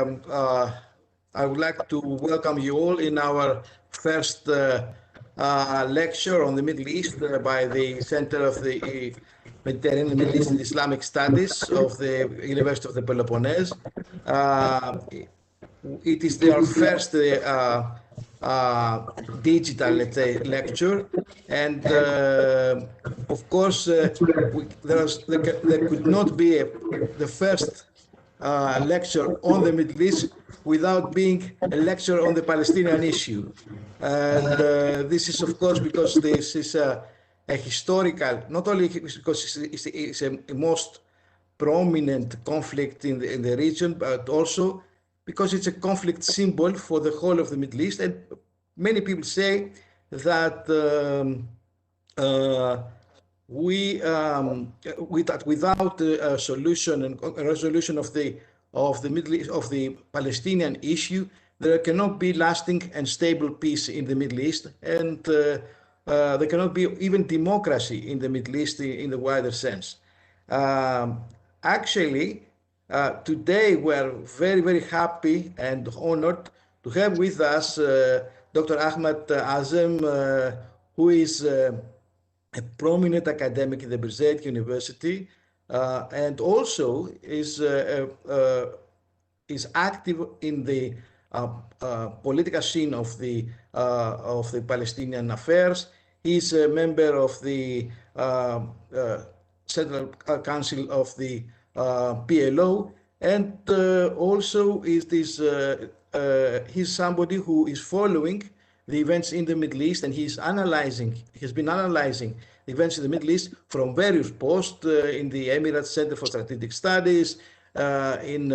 I would like to welcome you all in our first lecture on the Middle East by the Center of the Mediterranean, Middle East and Islamic Studies of the University of the Peloponnese. It is our first digital, let's say, lecture, and of course, there could not be the first lecture on the Middle East without being a lecture on the Palestinian issue. And this is, of course, because this is a historical, not only because it's a most prominent conflict in the region, but also because it's a conflict symbol for the whole of the Middle East. And many people say that without a solution and a resolution of the Middle East, of the Palestinian issue, there cannot be lasting and stable peace in the Middle East, and there cannot be even democracy in the Middle East in the wider sense. Actually, today we're very, very happy and honored to have with us Dr. Ahmad Azem, who is a prominent academic in the Birzeit University, and also is active in the political scene of the Palestinian affairs. He is a member of the Central Council of the PLO, and also he's somebody who is following the events in the Middle East, and he's been analyzing the events in the Middle East from various posts in the Emirates Center for Strategic Studies in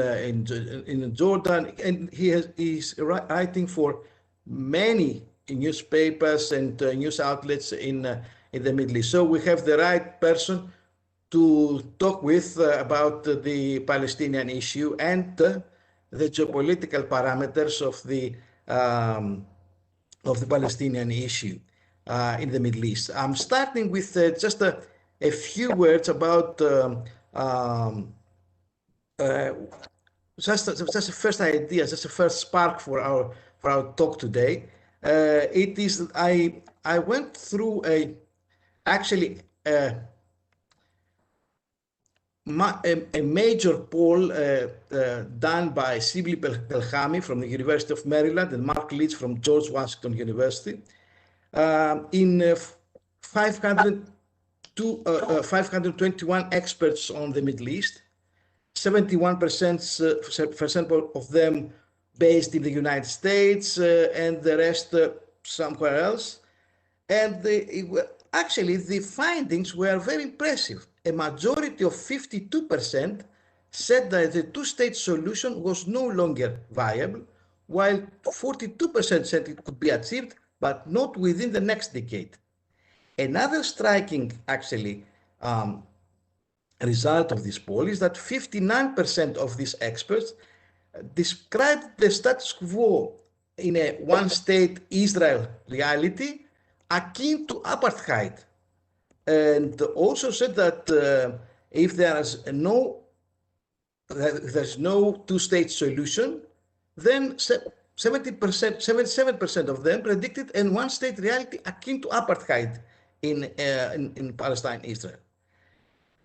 Jordan, and he's writing for many newspapers and news outlets in the Middle East. So we have the right person to talk with about the Palestinian issue and the geopolitical parameters of the Palestinian issue in the Middle East. I'm starting with just a few words about just a first idea, just a first spark for our talk today. It is I went through a major poll done by Sibli Pelhami from the University of Maryland and Mark Leach from George Washington University in 521 experts on the Middle East, 71% of them based in the United States and the rest somewhere else. And actually the findings were very impressive. A majority of 52% said that the two-state solution was no longer viable, while 42% said it could be achieved, but not within the next decade. Another striking, actually, result of this poll is that 59% of these experts described the status quo in a one-state Israel reality akin to apartheid, and also said that if there's no two-state solution, then 77% of them predicted a one-state reality akin to apartheid in Palestine, Israel.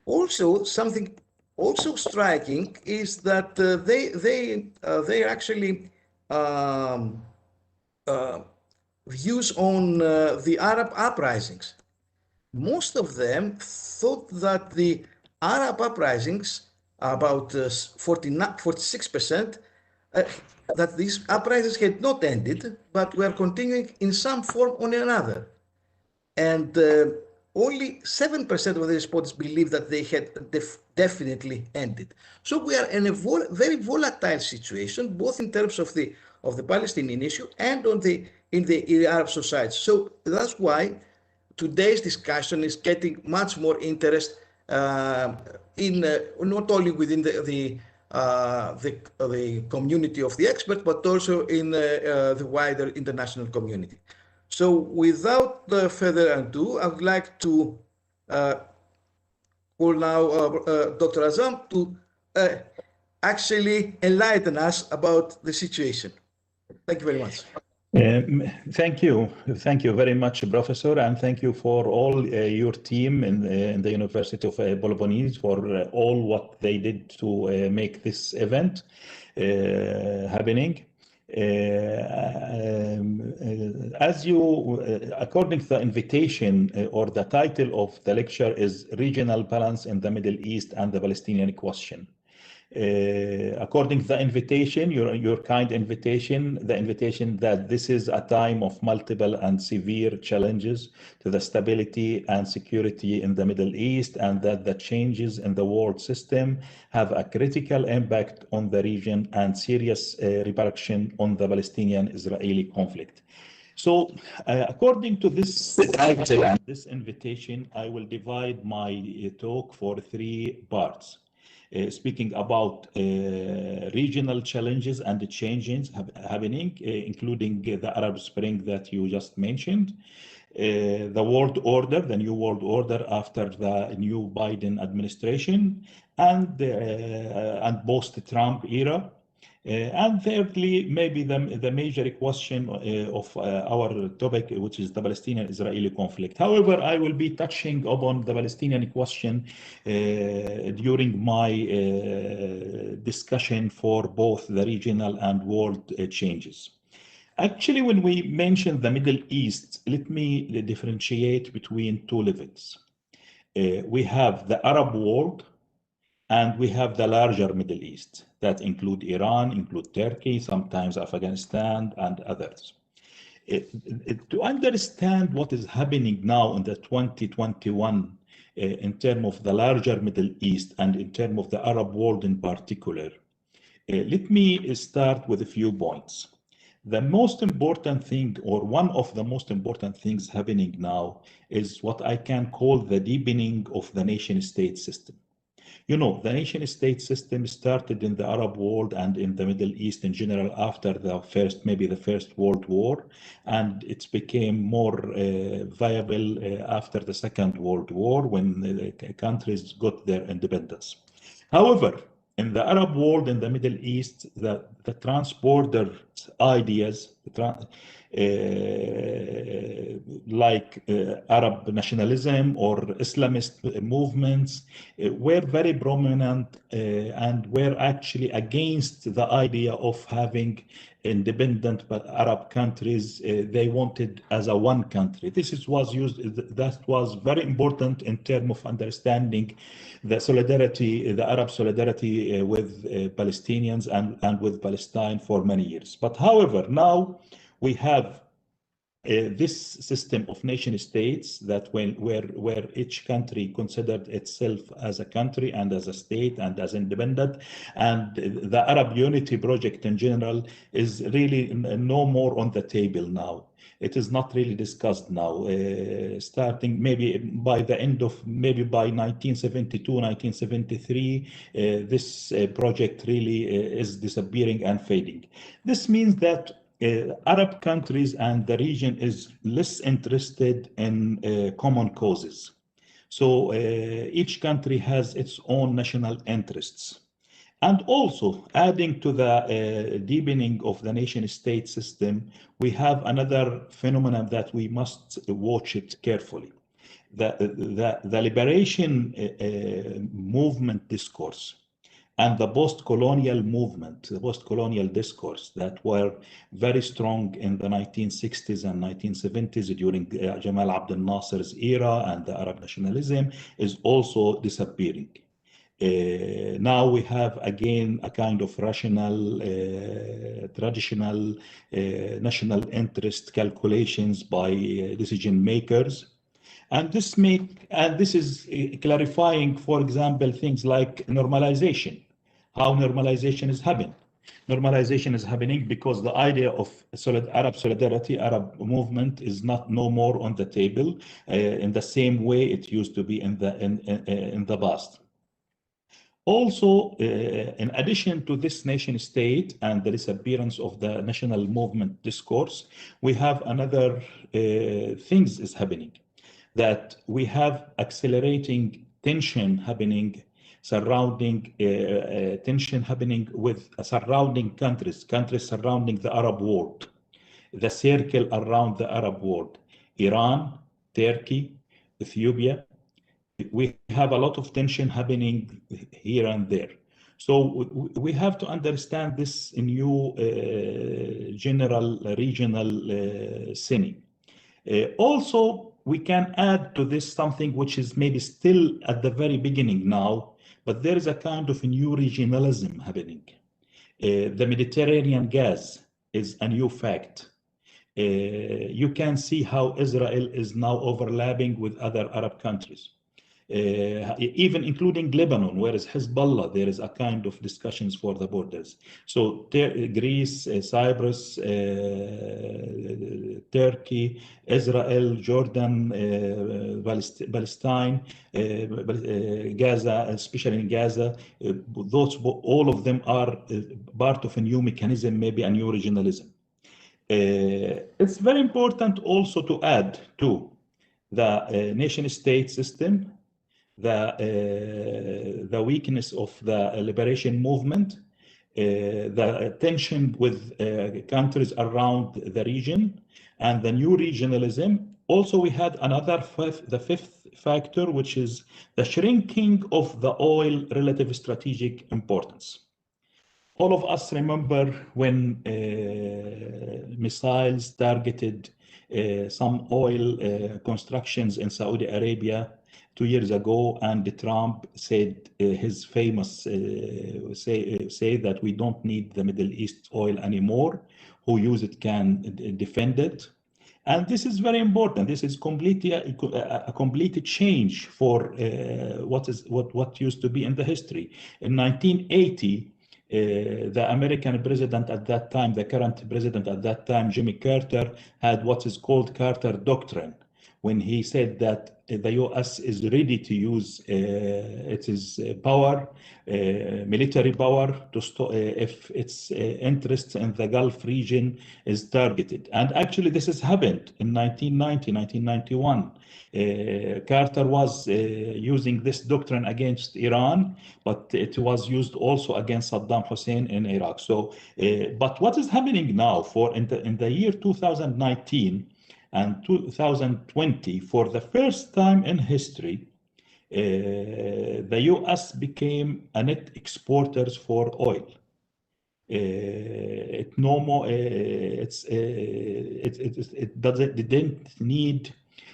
Also, something also striking is that they actually views on the Arab uprisings. Most of them thought that the Arab uprisings, about 46%, that these uprisings had not ended, but were continuing in some form or another. And only 7% of the respondents believe that they had definitely ended. So we are in a very volatile situation, both in terms of the Palestinian issue and in the Arab society. So that's why today's discussion is getting much more interest in not only within the community of the experts, but also in the wider international community. So without further ado, I would like to call now Dr. Azem to actually enlighten us about the situation. Thank you very much. Thank you. Thank you very much, Professor, and thank you for all your team in the University of Peloponnese for all what they did to make this event happening. As you, according to the invitation or the title of the lecture is Regional Balance in the Middle East and the Palestinian Question. According to the invitation, your kind invitation, the invitation that this is a time of multiple and severe challenges to the stability and security in the Middle East, and that the changes in the world system have a critical impact on the region and serious repercussion on the Palestinian-Israeli conflict. So, according to this title and this invitation, I will divide my talk for 3 parts. Speaking about regional challenges and the changes happening, including the Arab Spring that you just mentioned, the world order, the new world order after the new Biden administration, and post-Trump era. And thirdly, maybe the major question of our topic, which is the Palestinian-Israeli conflict. However, I will be touching upon the Palestinian question during my discussion for both the regional and world changes. Actually, when we mention the Middle East, let me differentiate between 2 levels. We have the Arab world, and we have the larger Middle East that include Iran, include Turkey, sometimes Afghanistan, and others. To understand what is happening now in the 2021 in terms of the larger Middle East and in terms of the Arab world in particular, let me start with a few points. The most important thing, or one of the most important things happening now, is what I can call the deepening of the nation-state system. You know, the nation-state system started in the Arab world and in the Middle East in general after the First World War, and it became more viable after the Second World War when the countries got their independence. However, in the Arab world, in the Middle East, the transborder ideas, like Arab nationalism or Islamist movements were very prominent and were actually against the idea of having independent Arab countries. They wanted as a one country. That was very important in terms of understanding the solidarity, the Arab solidarity with Palestinians and with Palestine for many years. But however, now we have this system of nation states that where each country considered itself as a country and as a state and as independent, and the Arab unity project in general is really no more on the table now. It is not really discussed now, starting maybe by the end of, maybe by 1972, 1973, this project really is disappearing and fading. This means that Arab countries and the region is less interested in common causes. So each country has its own national interests. And also, adding to the deepening of the nation-state system, we have another phenomenon that we must watch it carefully. The liberation movement discourse and the post-colonial movement, the post-colonial discourse that were very strong in the 1960s and 1970s during Jamal Abdel Nasser's era, and the Arab nationalism is also disappearing. Now we have again a kind of rational, traditional national interest calculations by decision makers. And this is clarifying, for example, things like normalization, how normalization is happening. Normalization is happening because the idea of Arab solidarity, Arab movement is no more on the table in the same way it used to be in the past. Also, in addition to this nation state and the disappearance of the national movement discourse, we have another things is happening, that we have accelerating tension happening surrounding tension happening with surrounding countries surrounding the Arab world, the circle around the Arab world, Iran, Turkey, Ethiopia. We have a lot of tension happening here and there. So we have to understand this new general regional scene. Also, we can add to this something which is maybe still at the very beginning now, but there is a kind of a new regionalism happening. The Mediterranean gas is a new fact. You can see how Israel is now overlapping with other Arab countries. Even including Lebanon, whereas Hezbollah, there is a kind of discussions for the borders. So Greece, Cyprus, Turkey, Israel, Jordan, Palestine, Gaza, especially in Gaza, all of them are part of a new mechanism, maybe a new regionalism. It's very important also to add to the nation-state system, the weakness of the liberation movement, the tension with countries around the region, and the new regionalism. Also, we had the fifth factor, which is the shrinking of the oil relative strategic importance. All of us remember when missiles targeted some oil constructions in Saudi Arabia 2 years ago, and Trump said his famous say that we don't need the Middle East oil anymore. Who use it can defend it. And this is very important. This is completely a complete change for what used to be in the history. In 1980, the American president at that time, the current president at that time, Jimmy Carter, had what is called Carter Doctrine, when he said that the U.S. is ready to use its power, military power, to stop if its interests in the Gulf region is targeted. And actually, this has happened in 1990, 1991. Carter was using this doctrine against Iran, but it was used also against Saddam Hussein in Iraq. So, but what is happening now in the year 2019 and 2020, for the first time in history, the U.S. became a net exporters for oil. It no more.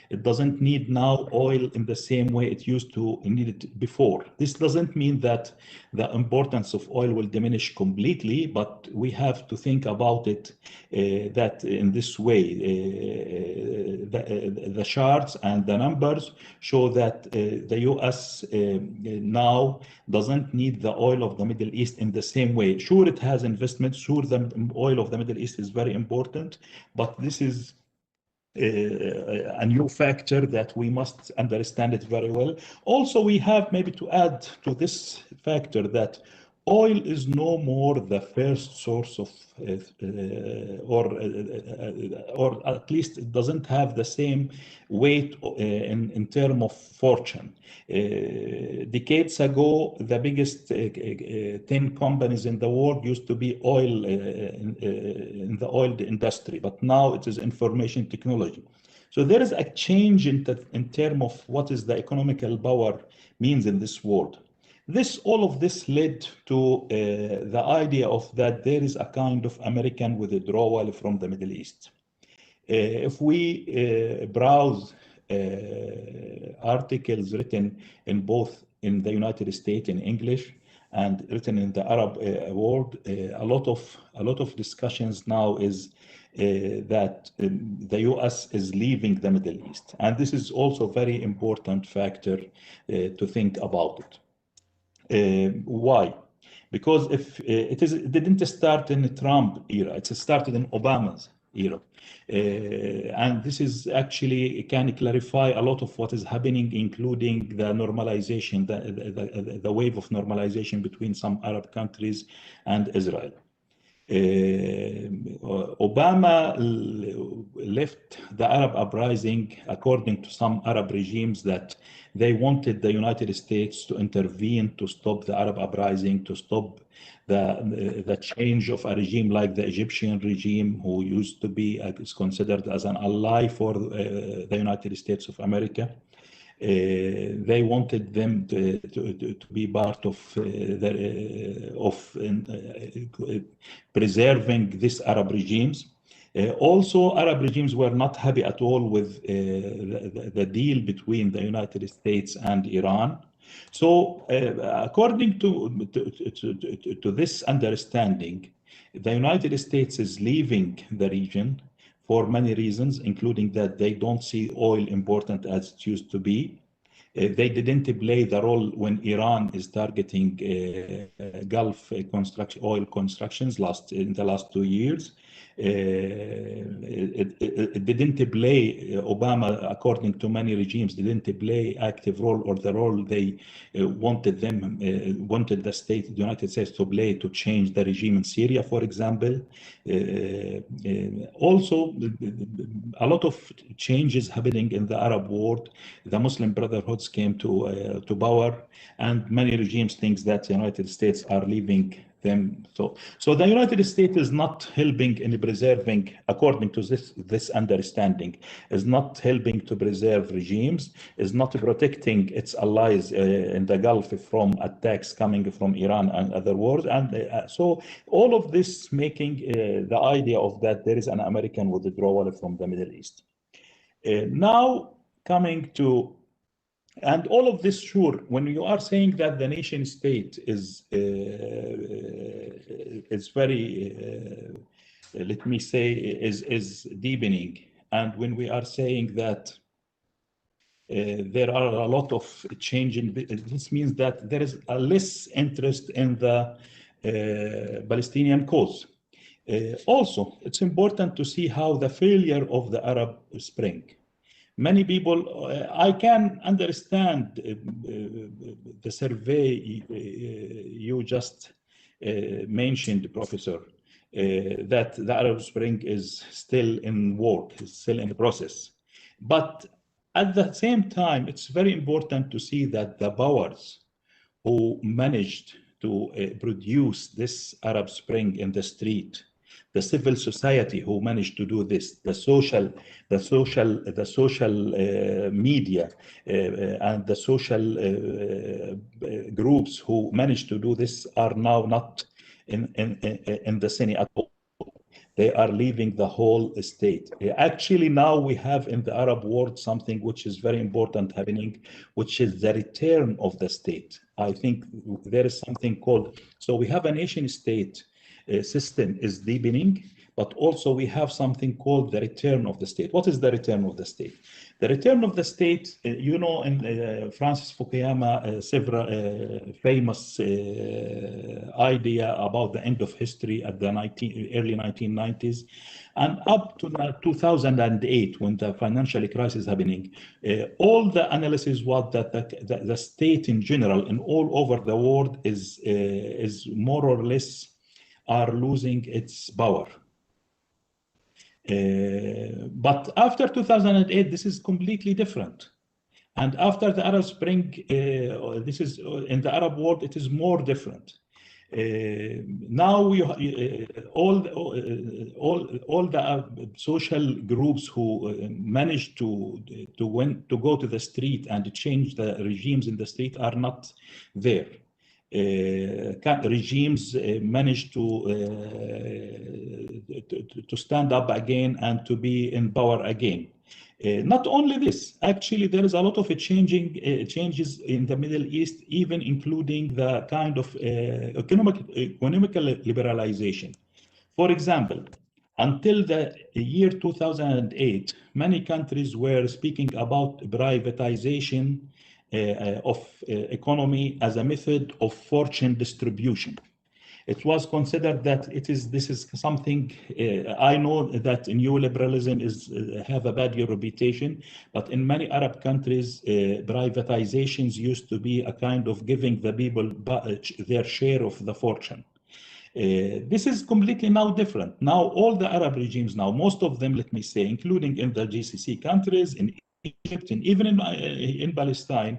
It doesn't need now oil in the same way it used to need it before. This doesn't mean that the importance of oil will diminish completely, but we have to think about it that in this way. The charts and the numbers show that the U.S. now doesn't need the oil of the Middle East in the same way. Sure, it has investments. Sure, the oil of the Middle East is very important, but this is a new factor that we must understand it very well. Also, we have maybe to add to this factor that oil is no more the first source of, or at least it doesn't have the same weight in terms of fortune. Decades ago, the biggest 10 companies in the world used to be oil in the oil industry, but now it is information technology. So there is a change in terms of what is the economical power means in this world. All of this led to the idea of that there is a kind of American withdrawal from the Middle East. If we browse articles written in both in the United States in English and written in the Arab world, a lot of discussions now is that the U.S. is leaving the Middle East, and this is also a very important factor to think about it. Why? Because if it didn't start in the Trump era, it started in Obama's era. And this is actually can clarify a lot of what is happening, including the normalization, the wave of normalization between some Arab countries and Israel. Obama left the Arab uprising, according to some Arab regimes, that they wanted the United States to intervene to stop the Arab uprising, to stop the change of a regime like the Egyptian regime, who used to be is considered as an ally for the United States of America. They wanted them to be part of preserving these Arab regimes. Also, Arab regimes were not happy at all with the deal between the United States and Iran. So, according to this understanding, the United States is leaving the region for many reasons, including that they don't see oil important as it used to be. They didn't play the role when Iran is targeting Gulf oil constructions in the last 2 years. It didn't play, Obama, according to many regimes, didn't play active role, or the role they wanted the United States to play to change the regime in Syria, for example. Also, a lot of changes happening in the Arab world. The Muslim Brotherhoods came to power, and many regimes think that the United States are leaving them. So the United States is not helping in preserving, according to this understanding, is not helping to preserve regimes, is not protecting its allies in the Gulf from attacks coming from Iran and other wars. And so all of this making the idea of that there is an American withdrawal from the Middle East. Now coming to, and all of this, sure, when you are saying that the nation state is very, let me say, is deepening, and when we are saying that there are a lot of changing, this means that there is a less interest in the Palestinian cause. Also, it's important to see how the failure of the Arab Spring. Many people, I can understand the survey you just mentioned, Professor, that the Arab Spring is still in work, is still in the process. But at the same time, it's very important to see that the powers who managed to produce this Arab Spring in the street, the civil society who managed to do this, the social media and the social groups who managed to do this are now not in the Senate at all. They are leaving the whole state. Actually, now we have in the Arab world something which is very important happening, which is the return of the state. I think there is something called, so we have a nation state system is deepening, but also we have something called the return of the state. What is the return of the state? The return of the state, you know, in Francis Fukuyama, several famous idea about the end of history at the early 1990s, and up to 2008, when the financial crisis happening, all the analysis was that the state in general and all over the world is more or less are losing its power. But after 2008, this is completely different. And after the Arab Spring, this is in the Arab world, it is more different. Now we all the social groups who managed to go to the street and change the regimes in the street are not there. Regimes managed to stand up again and to be in power again. Not only this, actually, there is a lot of changes in the Middle East, even including the kind of economical liberalization. For example, until the year 2008, many countries were speaking about privatization of economy as a method of fortune distribution. It was considered that this is something, I know that neoliberalism have a bad reputation, but in many Arab countries, privatizations used to be a kind of giving the people their share of the fortune. This is completely now different. Now all the Arab regimes now, most of them, let me say, including in the GCC countries, in Egypt, and even in Palestine,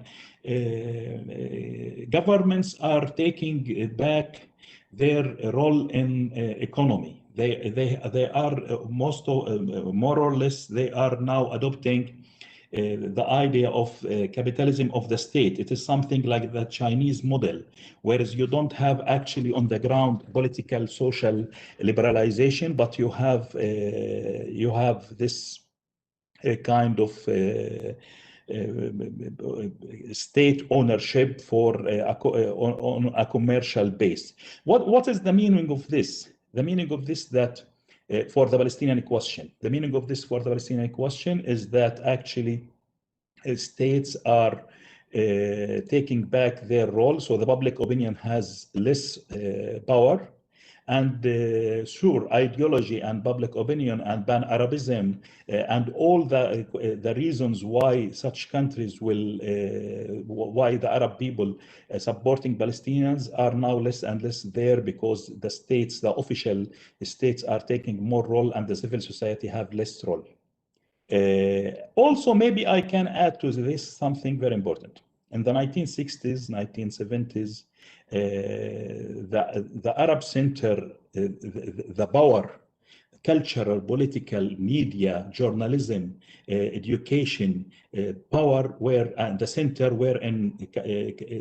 governments are taking back their role in economy. They are more or less, they are now adopting the idea of capitalism of the state. It is something like the Chinese model, whereas you don't have actually on the ground political, social liberalization, but you have this kind of state ownership for on a commercial base. What is the meaning of this? The meaning of this that for the Palestinian question, the meaning of this for the Palestinian question is that actually states are taking back their role, so the public opinion has less power. And sure, ideology and public opinion and pan-Arabism and all the reasons why such countries will, why the Arab people supporting Palestinians are now less and less there, because the states, the official states are taking more role and the civil society have less role. Also, maybe I can add to this something very important. In the 1960s, 1970s, the Arab Center, the power, cultural, political, media, journalism, education, power were, and the center were in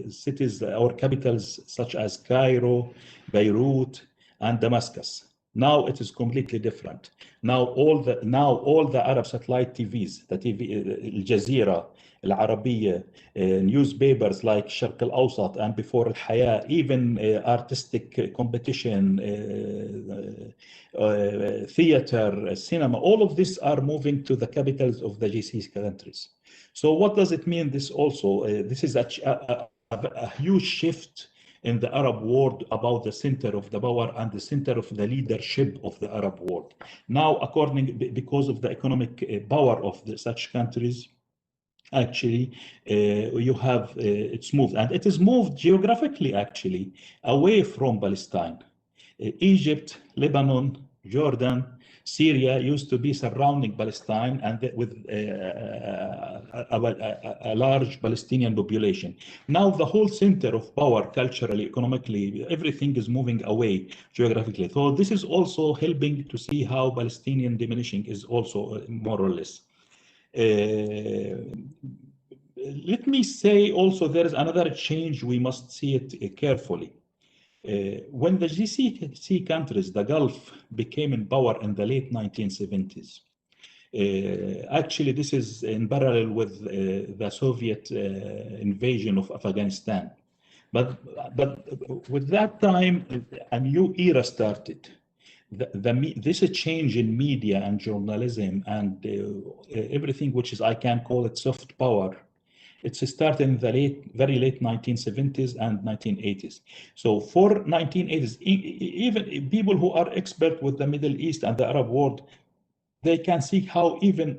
cities or capitals such as Cairo, Beirut, and Damascus. Now it is completely different. Now all the Arab satellite TVs, the TV, Al Jazeera, Al Arabiya, newspapers like Sharq Al Awsat and before Al Hayat, even artistic competition, theater, cinema, all of this are moving to the capitals of the GCC countries. So what does it mean? This also, this is a huge shift in the Arab world about the center of the power and the center of the leadership of the Arab world. Now, because of the economic power of such countries, actually, you have, it's moved, and it is moved geographically, actually, away from Palestine. Egypt, Lebanon, Jordan, Syria used to be surrounding Palestine and with a large Palestinian population. Now the whole center of power, culturally, economically, everything is moving away geographically. So this is also helping to see how Palestinian diminishing is also more or less. Let me say also there is another change, we must see it carefully. When the GCC countries, the Gulf, became in power in the late 1970s, actually this is in parallel with the Soviet invasion of Afghanistan. But with that time, a new era started. This is a change in media and journalism and everything, which is, I can call it soft power. It's started in the very late 1970s and 1980s. So for 1980s, even people who are expert with the Middle East and the Arab world, they can see how even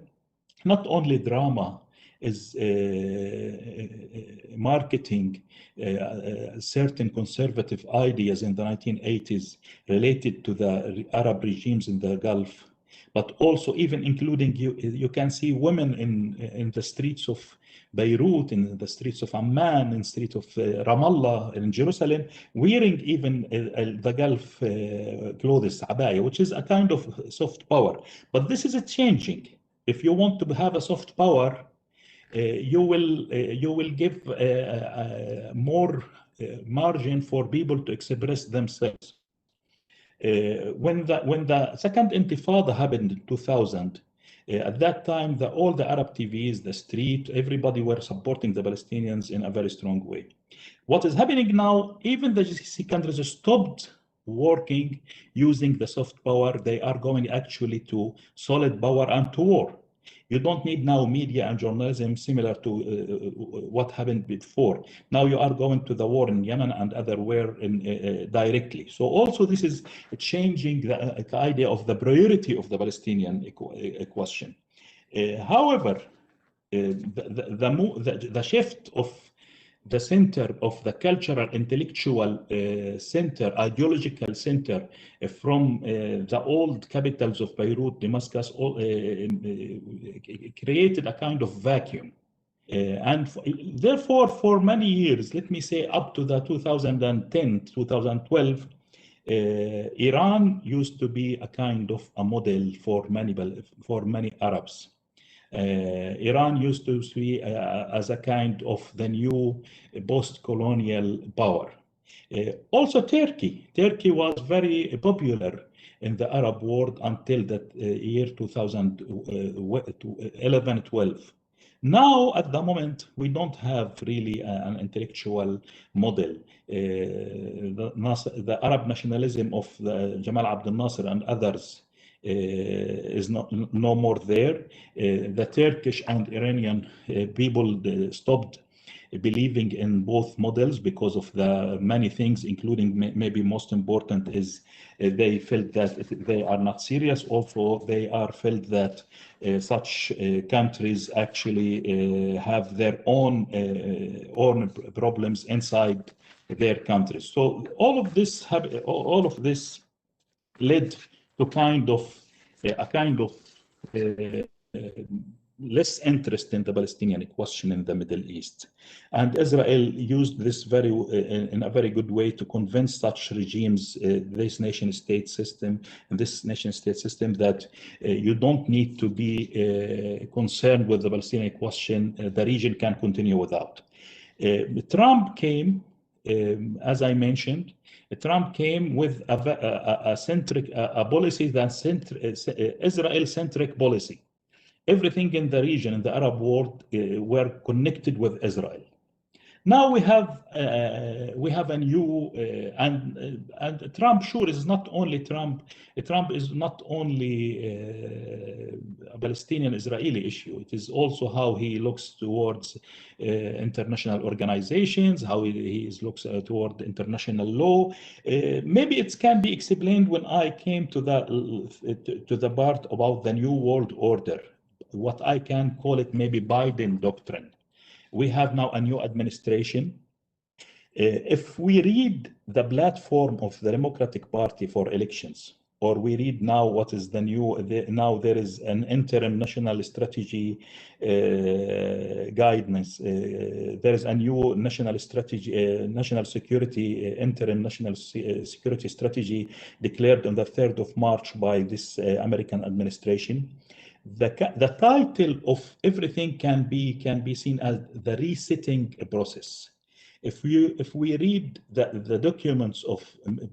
not only drama is marketing certain conservative ideas in the 1980s related to the Arab regimes in the Gulf, but also even including, you can see women in the streets of Beirut, in the streets of Amman, in the streets of Ramallah, in Jerusalem, wearing even the Gulf clothes, abaya, which is a kind of soft power. But this is changing. If you want to have a soft power, you will give more margin for people to express themselves. When the second Intifada happened in 2000, at that time, all the Arab TVs, the street, everybody were supporting the Palestinians in a very strong way. What is happening now, even the GCC countries stopped working using the soft power. They are going actually to solid power and to war. You don't need now media and journalism similar to what happened before. Now you are going to the war in Yemen and otherwhere directly. So also this is changing the idea of the priority of the Palestinian question. However, the shift of the center of the cultural, intellectual center, ideological center from the old capitals of Beirut, Damascus, created a kind of vacuum. Therefore, for many years, let me say up to the 2010, 2012, Iran used to be a kind of a model for many Arabs. Iran used to see as a kind of the new post-colonial power. Also Turkey was very popular in the Arab world until that year 2011-12. Now, at the moment, we don't have really an intellectual model. The Arab nationalism of Jamal Abdel Nasser and others is no more there. The Turkish and Iranian people stopped believing in both models because of the many things, including maybe most important is they felt that they are not serious. Also, they are felt that such countries actually have their own problems inside their countries. So all of this led to a kind of less interest in the Palestinian question in the Middle East. And Israel used this in a very good way to convince such regimes, this nation-state system, that you don't need to be concerned with the Palestinian question. The region can continue without. Trump came, as I mentioned, Trump came with a policy that's Israel-centric policy. Everything in the region, in the Arab world, were connected with Israel. Now we have a new and Trump. Sure, is not only Trump. Trump is not only a Palestinian-Israeli issue. It is also how he looks towards international organizations, how he looks toward international law. Maybe it can be explained when I came to the part about the new world order. What I can call it maybe Biden doctrine. We have now a new administration. If we read the platform of the Democratic Party for elections, or we read now what is the new, now there is an interim national strategy guidance. There is a new national strategy, national security, interim national security strategy declared on the 3rd of March by this American administration. The title of everything can be seen as the resetting process. If we read the documents of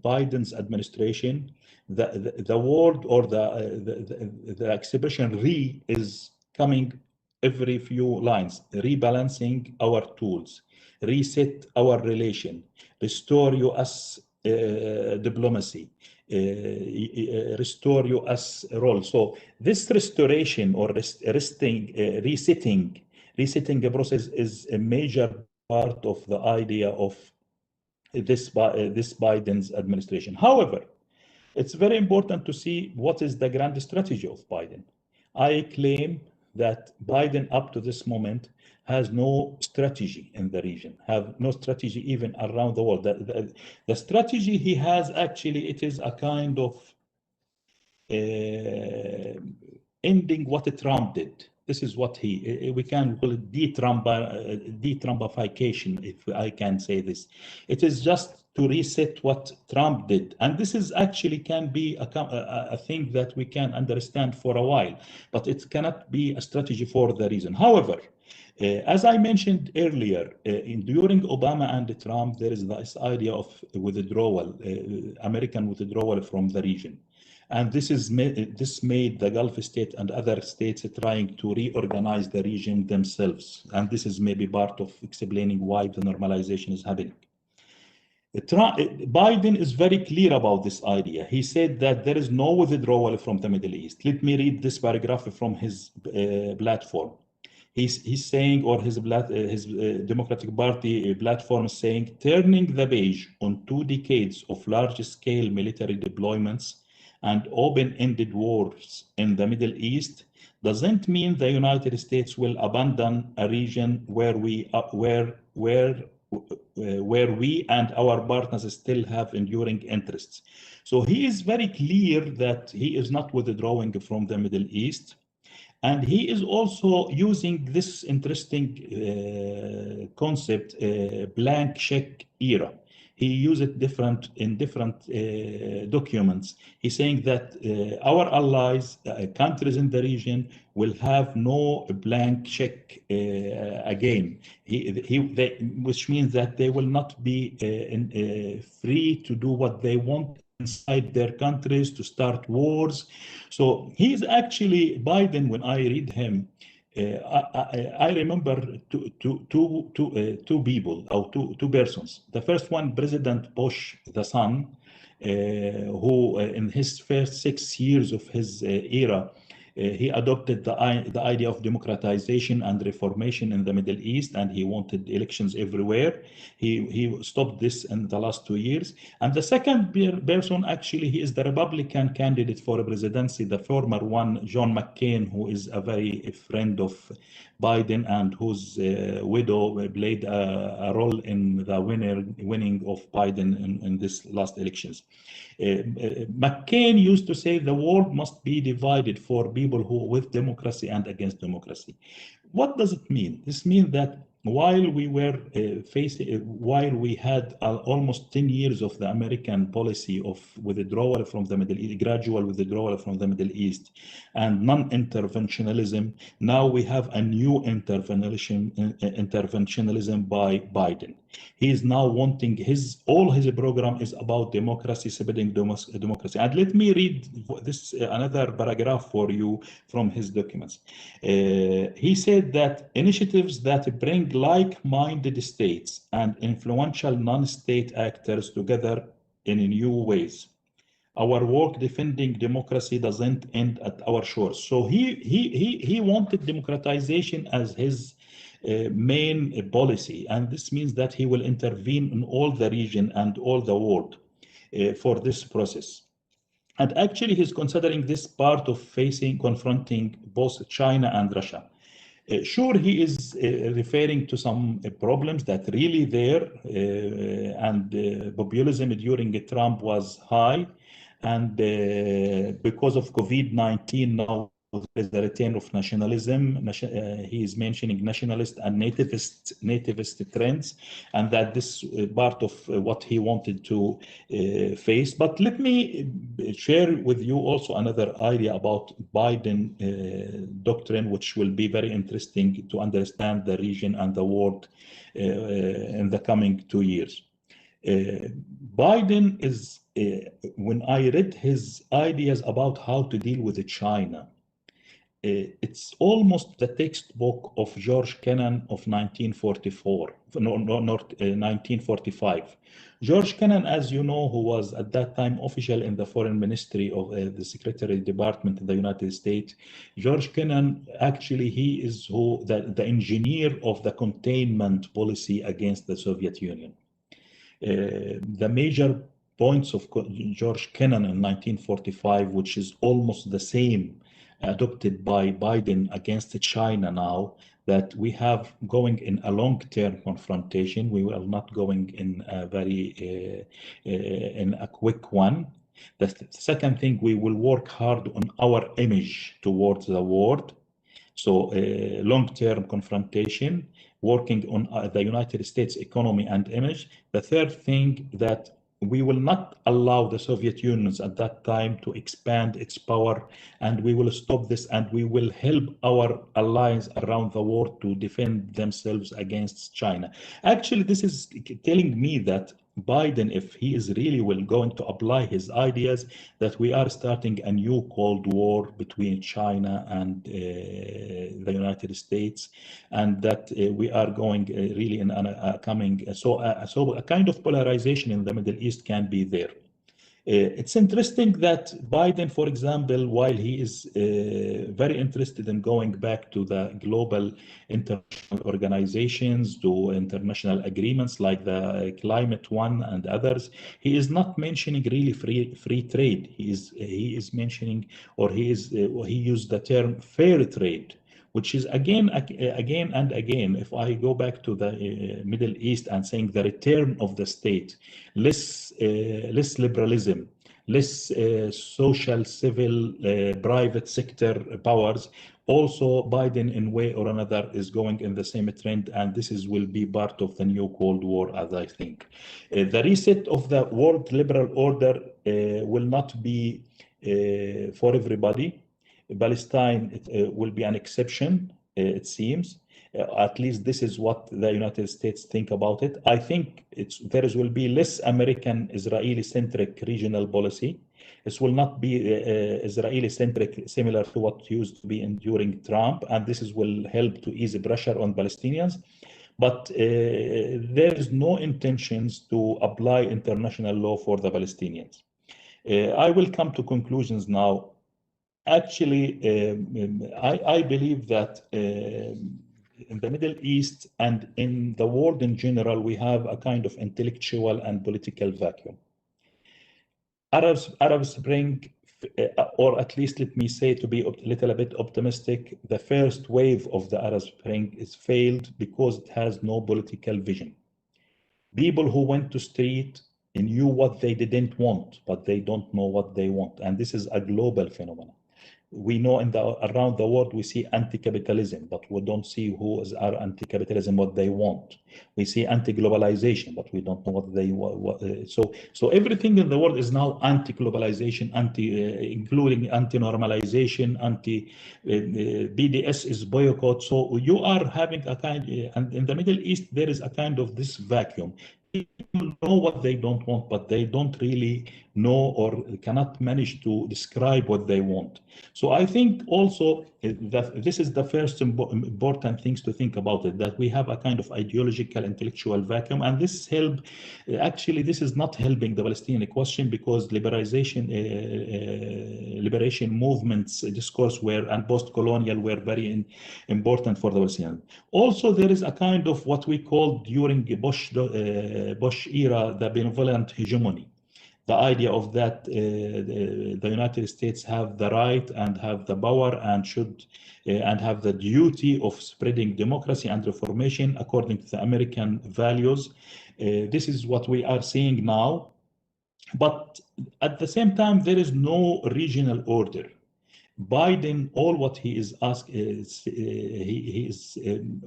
Biden's administration, the word or the expression "re" is coming every few lines. Rebalancing our tools, reset our relation, restore U.S. diplomacy. Restore you as a role. So this restoration or resetting process is a major part of the idea of this Biden's administration. However, it's very important to see what is the grand strategy of Biden. I claim that Biden up to this moment has no strategy in the region, have no strategy even around the world. The strategy he has actually, it is a kind of ending what Trump did. This is what we can call it de-Trumpification, if I can say this. It is just to reset what Trump did. And this is actually can be a thing that we can understand for a while, but it cannot be a strategy for the reason. However, as I mentioned earlier, during Obama and Trump, there is this idea of withdrawal, American withdrawal from the region. And this made the Gulf state and other states trying to reorganize the region themselves. And this is maybe part of explaining why the normalization is happening. Biden is very clear about this idea. He said that there is no withdrawal from the Middle East. Let me read this paragraph from his platform. He's saying, or his Democratic Party platform is saying, turning the page on 2 decades of large-scale military deployments and open-ended wars in the Middle East doesn't mean the United States will abandon a region where where we and our partners still have enduring interests. So he is very clear that he is not withdrawing from the Middle East. And he is also using this interesting concept, blank check era. He used it in different documents. He's saying that our allies, countries in the region, will have no blank check again. Which means that they will not be free to do what they want inside their countries, to start wars. So he's actually, Biden, when I read him, I remember two people, or two persons. The first one, President Bush, the son, who in his first 6 years of his era, he adopted the idea of democratization and reformation in the Middle East, and he wanted elections everywhere. He stopped this in the last 2 years. And the second person, actually, he is the Republican candidate for the presidency, the former one, John McCain, who is a very friend of Biden and whose widow played a role in the winning of Biden in this last elections. McCain used to say the world must be divided for people who are with democracy and against democracy. What does it mean? This means that while we were while we had almost 10 years of the American policy of withdrawal from the Middle East, gradual withdrawal from the Middle East, and non-interventionalism, now we have a new interventionalism by Biden. He is now wanting all his program is about democracy, spreading democracy. And let me read this another paragraph for you from his documents. He said that initiatives that bring like-minded states and influential non-state actors together in new ways. Our work defending democracy doesn't end at our shores. So he wanted democratization as his main policy, and this means that he will intervene in all the region and all the world for this process. And actually, he's considering this part of confronting both China and Russia. Sure, he is referring to some problems that really there, and populism during Trump was high, and because of COVID-19 now is the return of nationalism. He is mentioning nationalist and nativist trends, and that this part of what he wanted to face. But let me share with you also another idea about Biden doctrine, which will be very interesting to understand the region and the world in the coming 2 years. Biden is, when I read his ideas about how to deal with China, it's almost the textbook of George Kennan of 1944, no, not 1945. George Kennan, as you know, who was at that time official in the foreign ministry of the Secretary Department in the United States. George Kennan, actually, he is the engineer of the containment policy against the Soviet Union. The major points of George Kennan in 1945, which is almost the same adopted by Biden against China now, that we have going in a long-term confrontation. We will not going in a very in a quick one. The second thing, we will work hard on our image towards the world. So long-term confrontation, working on the United States economy and image. The third thing, that we will not allow the Soviet Union at that time to expand its power, and we will stop this, and we will help our allies around the world to defend themselves against China. Actually, this is telling me that Biden, if he is really going to apply his ideas, that we are starting a new Cold War between China and the United States, and that we are going really in coming. So a kind of polarization in the Middle East can be there. It's interesting that Biden, for example, while he is very interested in going back to the global international organizations, to international agreements like the climate one and others, he is not mentioning really free trade. He is mentioning, or he used the term fair trade, which is again and again, if I go back to the Middle East and saying the return of the state, less liberalism, less social, civil, private sector powers. Also, Biden, in way or another, is going in the same trend, and this will be part of the new Cold War, as I think. The reset of the world liberal order will not be for everybody. Palestine will be an exception, it seems. At least this is what the United States think about it. I think there will be less American Israeli-centric regional policy. This will not be Israeli-centric, similar to what used to be during Trump, and this will help to ease pressure on Palestinians. But there is no intentions to apply international law for the Palestinians. I will come to conclusions now. Actually, I believe that in the Middle East and in the world in general, we have a kind of intellectual and political vacuum. Arab Spring, or at least let me say, to be a little bit optimistic, the first wave of the Arab Spring is failed because it has no political vision. People who went to street knew what they didn't want, but they don't know what they want. And this is a global phenomenon. We know around the world, we see anti-capitalism, but we don't see who is our anti-capitalism, what they want. We see anti-globalization, but we don't know what they want. So everything in the world is now anti-globalization, including anti-normalization, BDS is boycott. So you are having a kind, and in the Middle East, there is a kind of this vacuum. People know what they don't want, but they don't really know or cannot manage to describe what they want. So I think also that this is the first important things to think about it, that we have a kind of ideological intellectual vacuum, and this actually this is not helping the Palestinian question, because liberation movements discourse and post-colonial were very important for the Palestinians. Also, there is a kind of what we call during Bush era, the benevolent hegemony. The idea of that the United States have the right and have the power and should and have the duty of spreading democracy and reformation according to the American values. This is what we are seeing now. But at the same time, there is no regional order. Biden, all what he is asking is,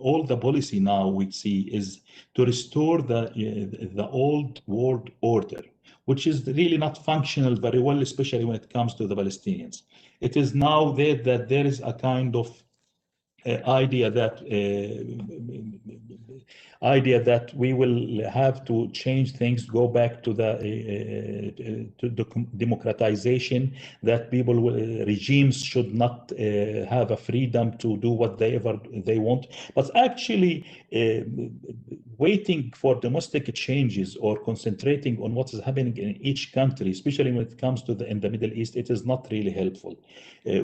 all the policy now we see is to restore the old world order, which is really not functional very well, especially when it comes to the Palestinians. It is now that there is a kind of idea that we will have to change things, go back to the democratization, that regimes should not have a freedom to do whatever they want. But actually, waiting for domestic changes or concentrating on what is happening in each country, especially when it comes to in the Middle East, it is not really helpful.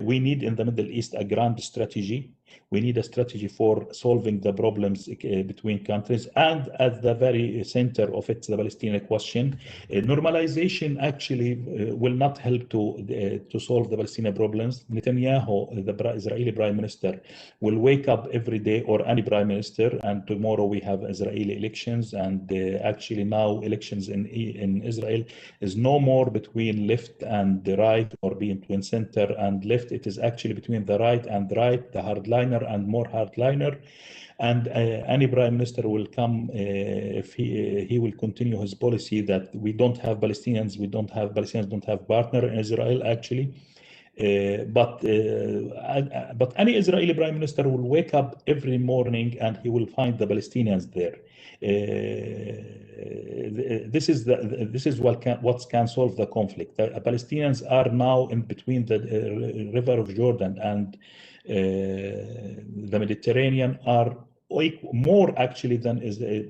We need in the Middle East a grand strategy. We need a strategy for solving the problems between countries, and at the very center of it, the Palestinian question. Normalization actually will not help to solve the Palestinian problems. Netanyahu, the Israeli prime minister, will wake up every day, or any prime minister, and tomorrow we have Israeli elections, and actually now elections in Israel is no more between left and the right, or between center and left. It is actually between the right and the right, the hardliner and more hardliner. And any prime minister will come if he will continue his policy that we don't have Palestinians, Palestinians don't have partner in Israel actually. But any Israeli prime minister will wake up every morning and he will find the Palestinians there. This is what can solve the conflict. The Palestinians are now in between the river of Jordan and the Mediterranean, are more actually than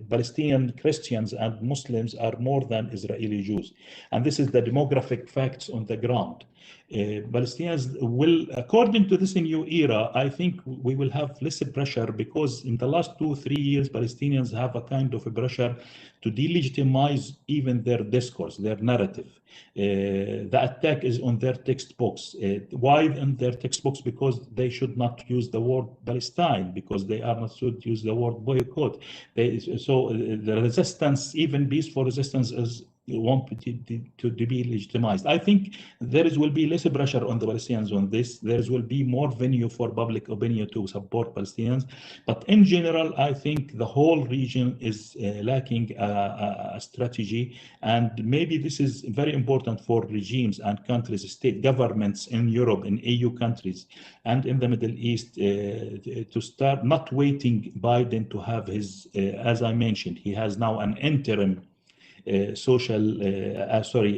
Palestinian Christians and Muslims are more than Israeli Jews. And this is the demographic facts on the ground. Palestinians will, according to this new era, I think we will have less pressure, because in the last 2-3 years, Palestinians have a kind of a pressure to delegitimize even their discourse, their narrative. The attack is on their textbooks. Why in their textbooks? Because they should not use the word Palestine, because they are not should use the word boycott. The resistance, even peaceful resistance, is want to be legitimized. I think will be less pressure on the Palestinians on this. There will be more venue for public opinion to support Palestinians. But in general, I think the whole region is lacking a strategy. And maybe this is very important for regimes and countries, state governments in Europe, in EU countries, and in the Middle East, to start not waiting Biden to have his, as I mentioned, he has now an interim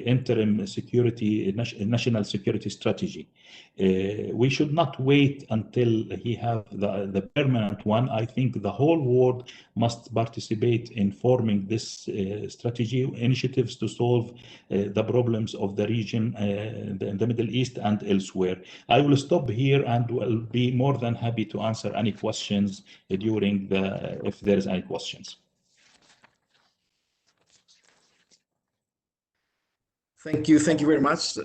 interim security, national security strategy. We should not wait until he have the permanent one. I think the whole world must participate in forming this strategy, initiatives to solve the problems of the region, the Middle East and elsewhere. I will stop here and will be more than happy to answer any questions during if there is any questions. Thank you very much.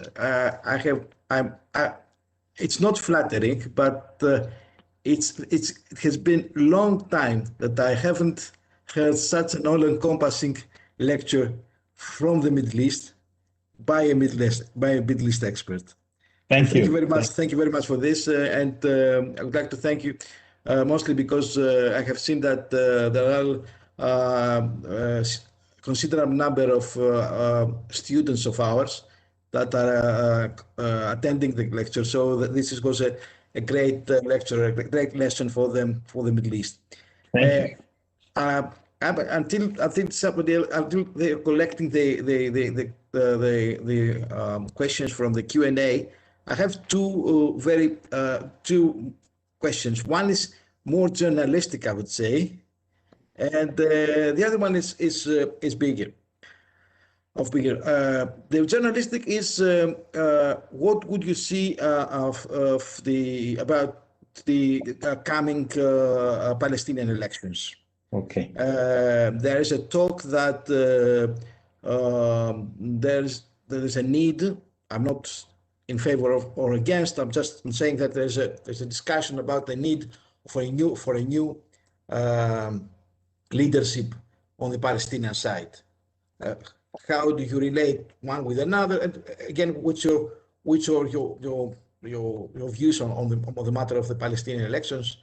It's not flattering, but it has been a long time that I haven't heard such an all-encompassing lecture from the Middle East by a Middle East expert. Thank you very much. Thank you very much for this, and I would like to thank you mostly because I have seen that there are considerable number of students of ours that are attending the lecture. So this was a great lecture, a great lesson for them, for the Middle East. Thank you. Until they're collecting the questions from the Q&A, I have two questions. One is more journalistic, I would say, and the other one is bigger. The journalistic is what would you see about the coming Palestinian elections? Okay. There is a talk that there is a need. I'm not in favor of or against. I'm just saying that there's a discussion about the need for a new leadership on the Palestinian side. How do you relate one with another? And again, which are your views on the matter of the Palestinian elections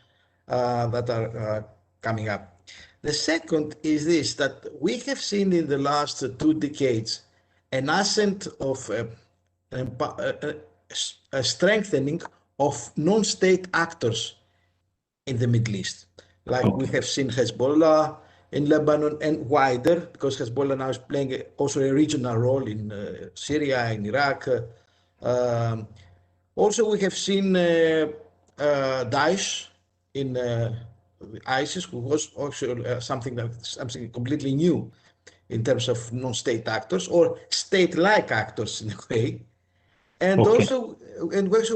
that are coming up? The second is this, that we have seen in the last 2 decades an ascent of a strengthening of non-state actors in the Middle East. Like we have seen Hezbollah in Lebanon and wider, because Hezbollah now is playing also a regional role in Syria, in Iraq. Also, we have seen Daesh in ISIS, who was also something completely new in terms of non-state actors or state-like actors in a way. And also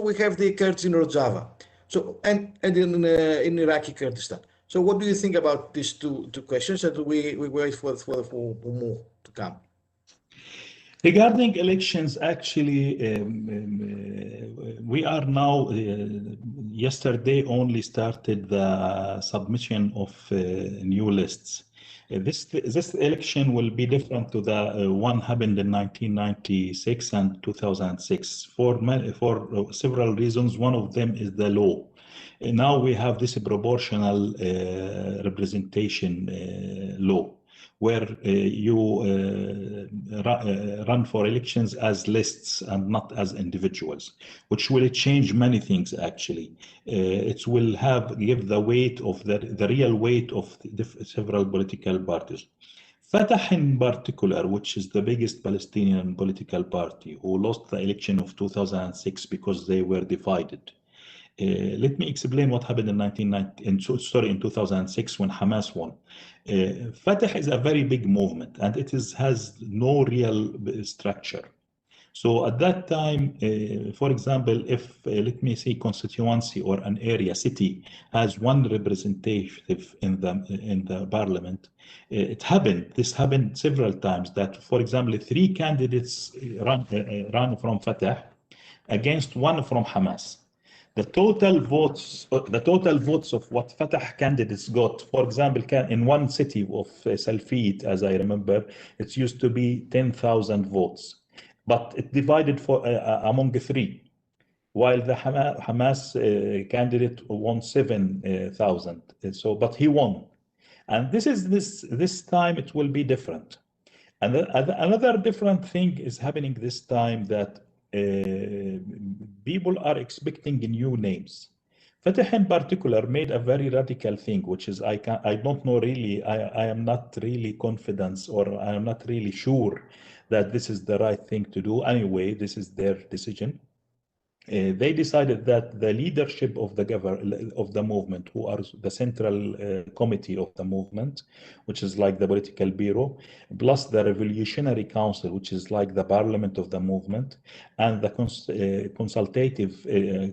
we have the Kurds in Rojava. So and in Iraqi Kurdistan. So what do you think about these two questions? And we wait for more to come. Regarding elections, actually, we are now, yesterday only started the submission of new lists. This election will be different to the one happened in 1996 and 2006 for several reasons. One of them is the law. Now we have this proportional representation law, where you run for elections as lists and not as individuals, which will change many things actually. It will give the weight of the real weight of several political parties. Fatah in particular, which is the biggest Palestinian political party, who lost the election of 2006 because they were divided. Let me explain what happened in 2006 when Hamas won. Fatah is a very big movement, and it has no real structure. So at that time, for example, if let me say constituency or an area, city has one representative in the parliament, it happened. This happened several times. That, for example, three candidates ran from Fatah against one from Hamas. The total votes of what Fatah candidates got, for example, in one city of Salfit, as I remember, it used to be 10,000 votes, but it divided among three, while the Hamas candidate won 7,000. So, but he won, and this time it will be different. And another different thing is happening this time, that people are expecting new names. Fatah in particular made a very radical thing, which is I don't know really, I am not really confident, or I am not really sure that this is the right thing to do. Anyway, this is their decision. They decided that the leadership of the movement, who are the central committee of the movement, which is like the political bureau, plus the revolutionary council, which is like the parliament of the movement, and the consultative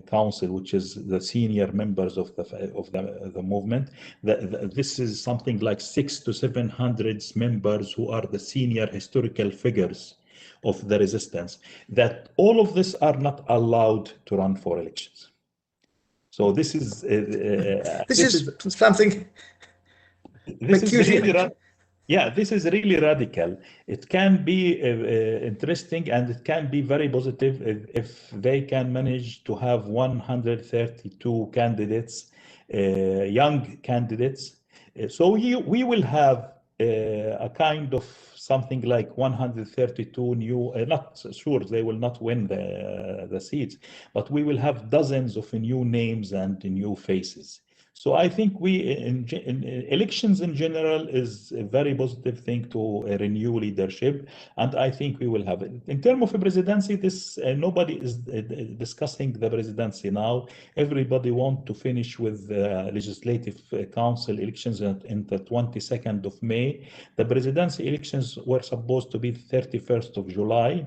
council, which is the senior members of the movement. This is something like 600 to 700 members who are the senior historical figures of the resistance, that all of this are not allowed to run for elections. So this is this is something peculiar. This is really radical. It can be interesting, and it can be very positive if they can manage to have 132 candidates, young candidates. So we will have a kind of something like 132 new, not sure they will not win the seats, but we will have dozens of new names and new faces. So I think in elections in general is a very positive thing to renew leadership, and I think we will have it. In terms of a presidency, this nobody is discussing the presidency now. Everybody wants to finish with legislative council elections in the 22nd of May. The presidency elections were supposed to be 31st of July.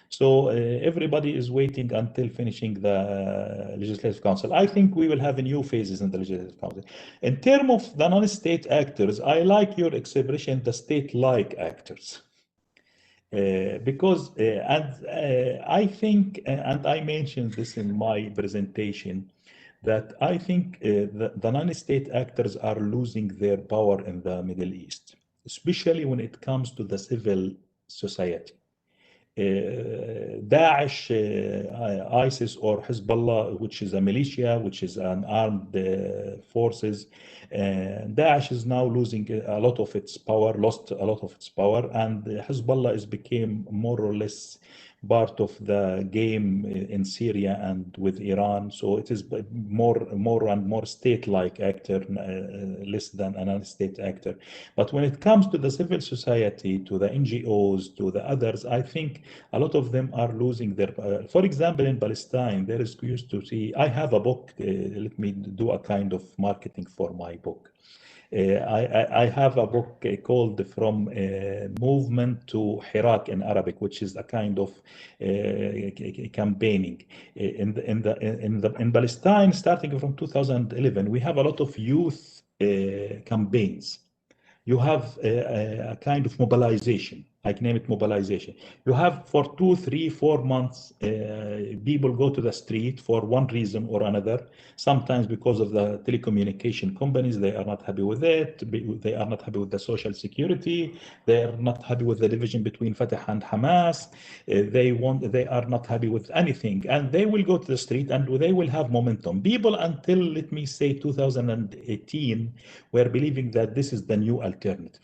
So everybody is waiting until finishing the Legislative Council. I think we will have new phases in the Legislative Council. In terms of the non-state actors, I like your expression, the state-like actors. Because, I think, and I mentioned this in my presentation, that I think the non-state actors are losing their power in the Middle East, especially when it comes to the civil society. Daesh, ISIS, or Hezbollah, which is a militia, which is an armed forces. Daesh is now losing a lot of its power, lost a lot of its power, and Hezbollah is became more or less part of the game in Syria and with Iran. So it is more and more state-like actor, less than an state actor. But when it comes to the civil society, to the NGOs, to the others, I think a lot of them are losing their for example, in Palestine, there is used to see, I have a book, let me do a kind of marketing for my book. I have a book called From Movement to Hirak in Arabic, which is a kind of campaigning. In Palestine, starting from 2011, we have a lot of youth campaigns. You have a kind of mobilization. I name it mobilization. You have for 2, 3, 4 months, people go to the street for one reason or another. Sometimes because of the telecommunication companies, they are not happy with it. They are not happy with the social security. They are not happy with the division between Fatah and Hamas. They are not happy with anything, and they will go to the street and they will have momentum. People until, let me say, 2018 were believing that this is the new alternative.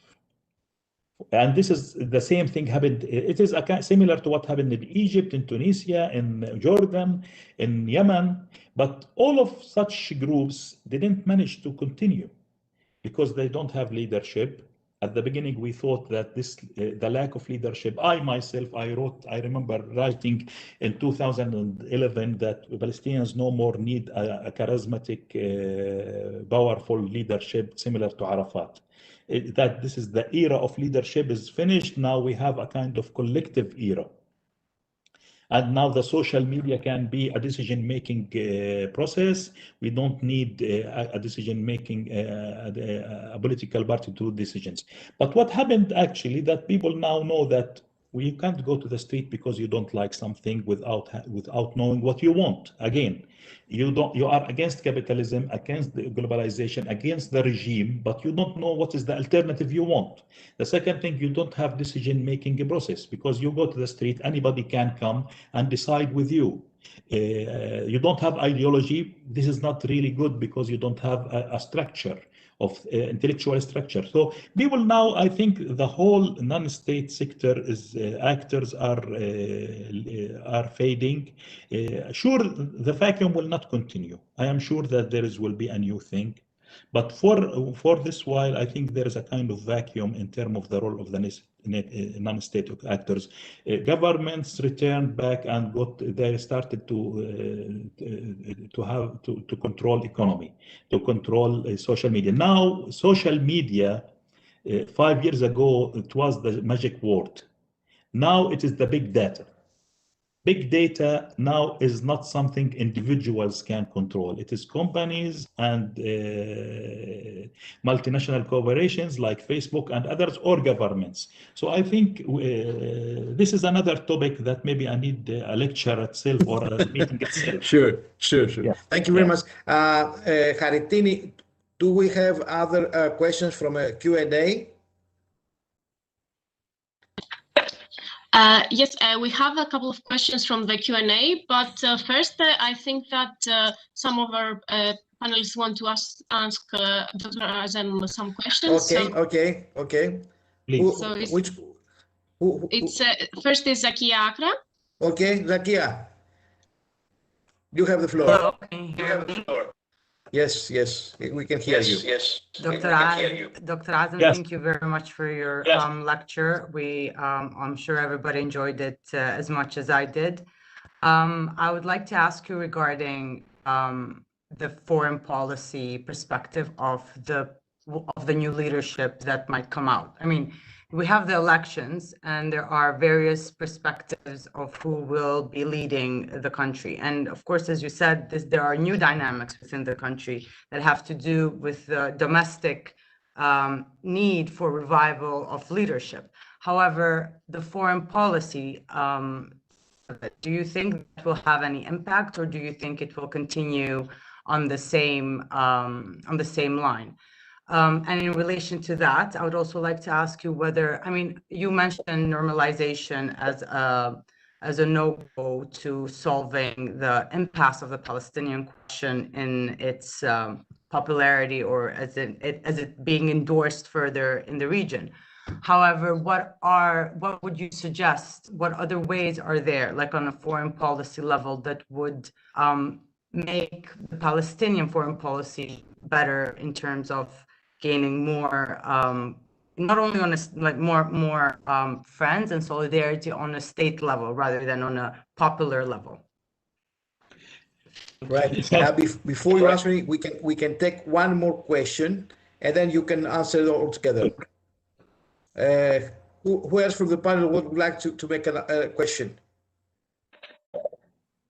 And this is the same thing happened. It is similar to what happened in Egypt, in Tunisia, in Jordan, in Yemen. But all of such groups didn't manage to continue because they don't have leadership. At the beginning, we thought that the lack of leadership. I remember writing in 2011 that Palestinians no more need a charismatic, powerful leadership similar to Arafat. That this is the era of leadership is finished. Now we have a kind of collective era. And now the social media can be a decision-making process. We don't need a decision-making, a political party to do decisions. But what happened actually, that people now know that you can't go to the street because you don't like something without knowing what you want. Again, you are against capitalism, against the globalization, against the regime, but you don't know what is the alternative you want. The second thing, you don't have decision-making process, because you go to the street, anybody can come and decide with you. You don't have ideology. This is not really good, because you don't have a structure of intellectual structure. So people now, I think the whole non-state sector is actors are fading. Sure, the vacuum will not continue. I am sure that will be a new thing. But for this while, I think there is a kind of vacuum in terms of the role of the non-state actors. Governments returned back and they started to control economy, to control social media. Now, social media, 5 years ago, it was the magic word. Now it is the big data. Big data now is not something individuals can control. It is companies and multinational corporations like Facebook and others, or governments. So I think this is another topic that maybe I need a lecture itself or a meeting itself. Sure. Yeah. Thank you very much. Haritini, do we have other questions from a Q&A? Yes, we have a couple of questions from the Q&A, but first, I think that some of our panelists want to ask Dr. Azem some questions. Okay. Please. So Who? First is Zakia Akra. Okay, Zakia, you have the floor. Hello, can you hear me? Yes, we can hear you. Yes. Dr. Azem, Yes. thank you very much for your lecture. I'm sure everybody enjoyed it as much as I did. I would like to ask you regarding the foreign policy perspective of the new leadership that might come out. I mean, we have the elections, and there are various perspectives of who will be leading the country. And of course, as you said, there are new dynamics within the country that have to do with the domestic need for revival of leadership. However, the foreign policy, do you think that will have any impact, or do you think it will continue on the same line? And in relation to that, I would also like to ask you whether, I mean, you mentioned normalization as a no-go to solving the impasse of the Palestinian question in its popularity, or as it being endorsed further in the region. However, what would you suggest? What other ways are there, like on a foreign policy level, that would make the Palestinian foreign policy better in terms of gaining more, not only on more friends and solidarity on a state level rather than on a popular level? Right. Now, before you answer me, we can take one more question, and then you can answer it all together. Who else from the panel would like to make a question?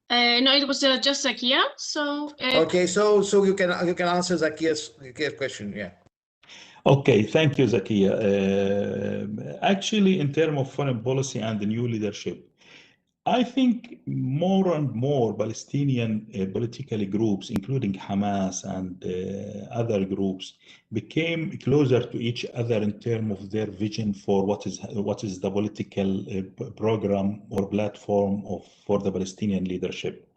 No, it was just Zakia. So okay, so you can answer Zakia's question. Yeah. Okay, thank you, Zakia. Actually, in terms of foreign policy and the new leadership, I think more and more Palestinian political groups, including Hamas and other groups, became closer to each other in terms of their vision for what is the political program or platform for the Palestinian leadership.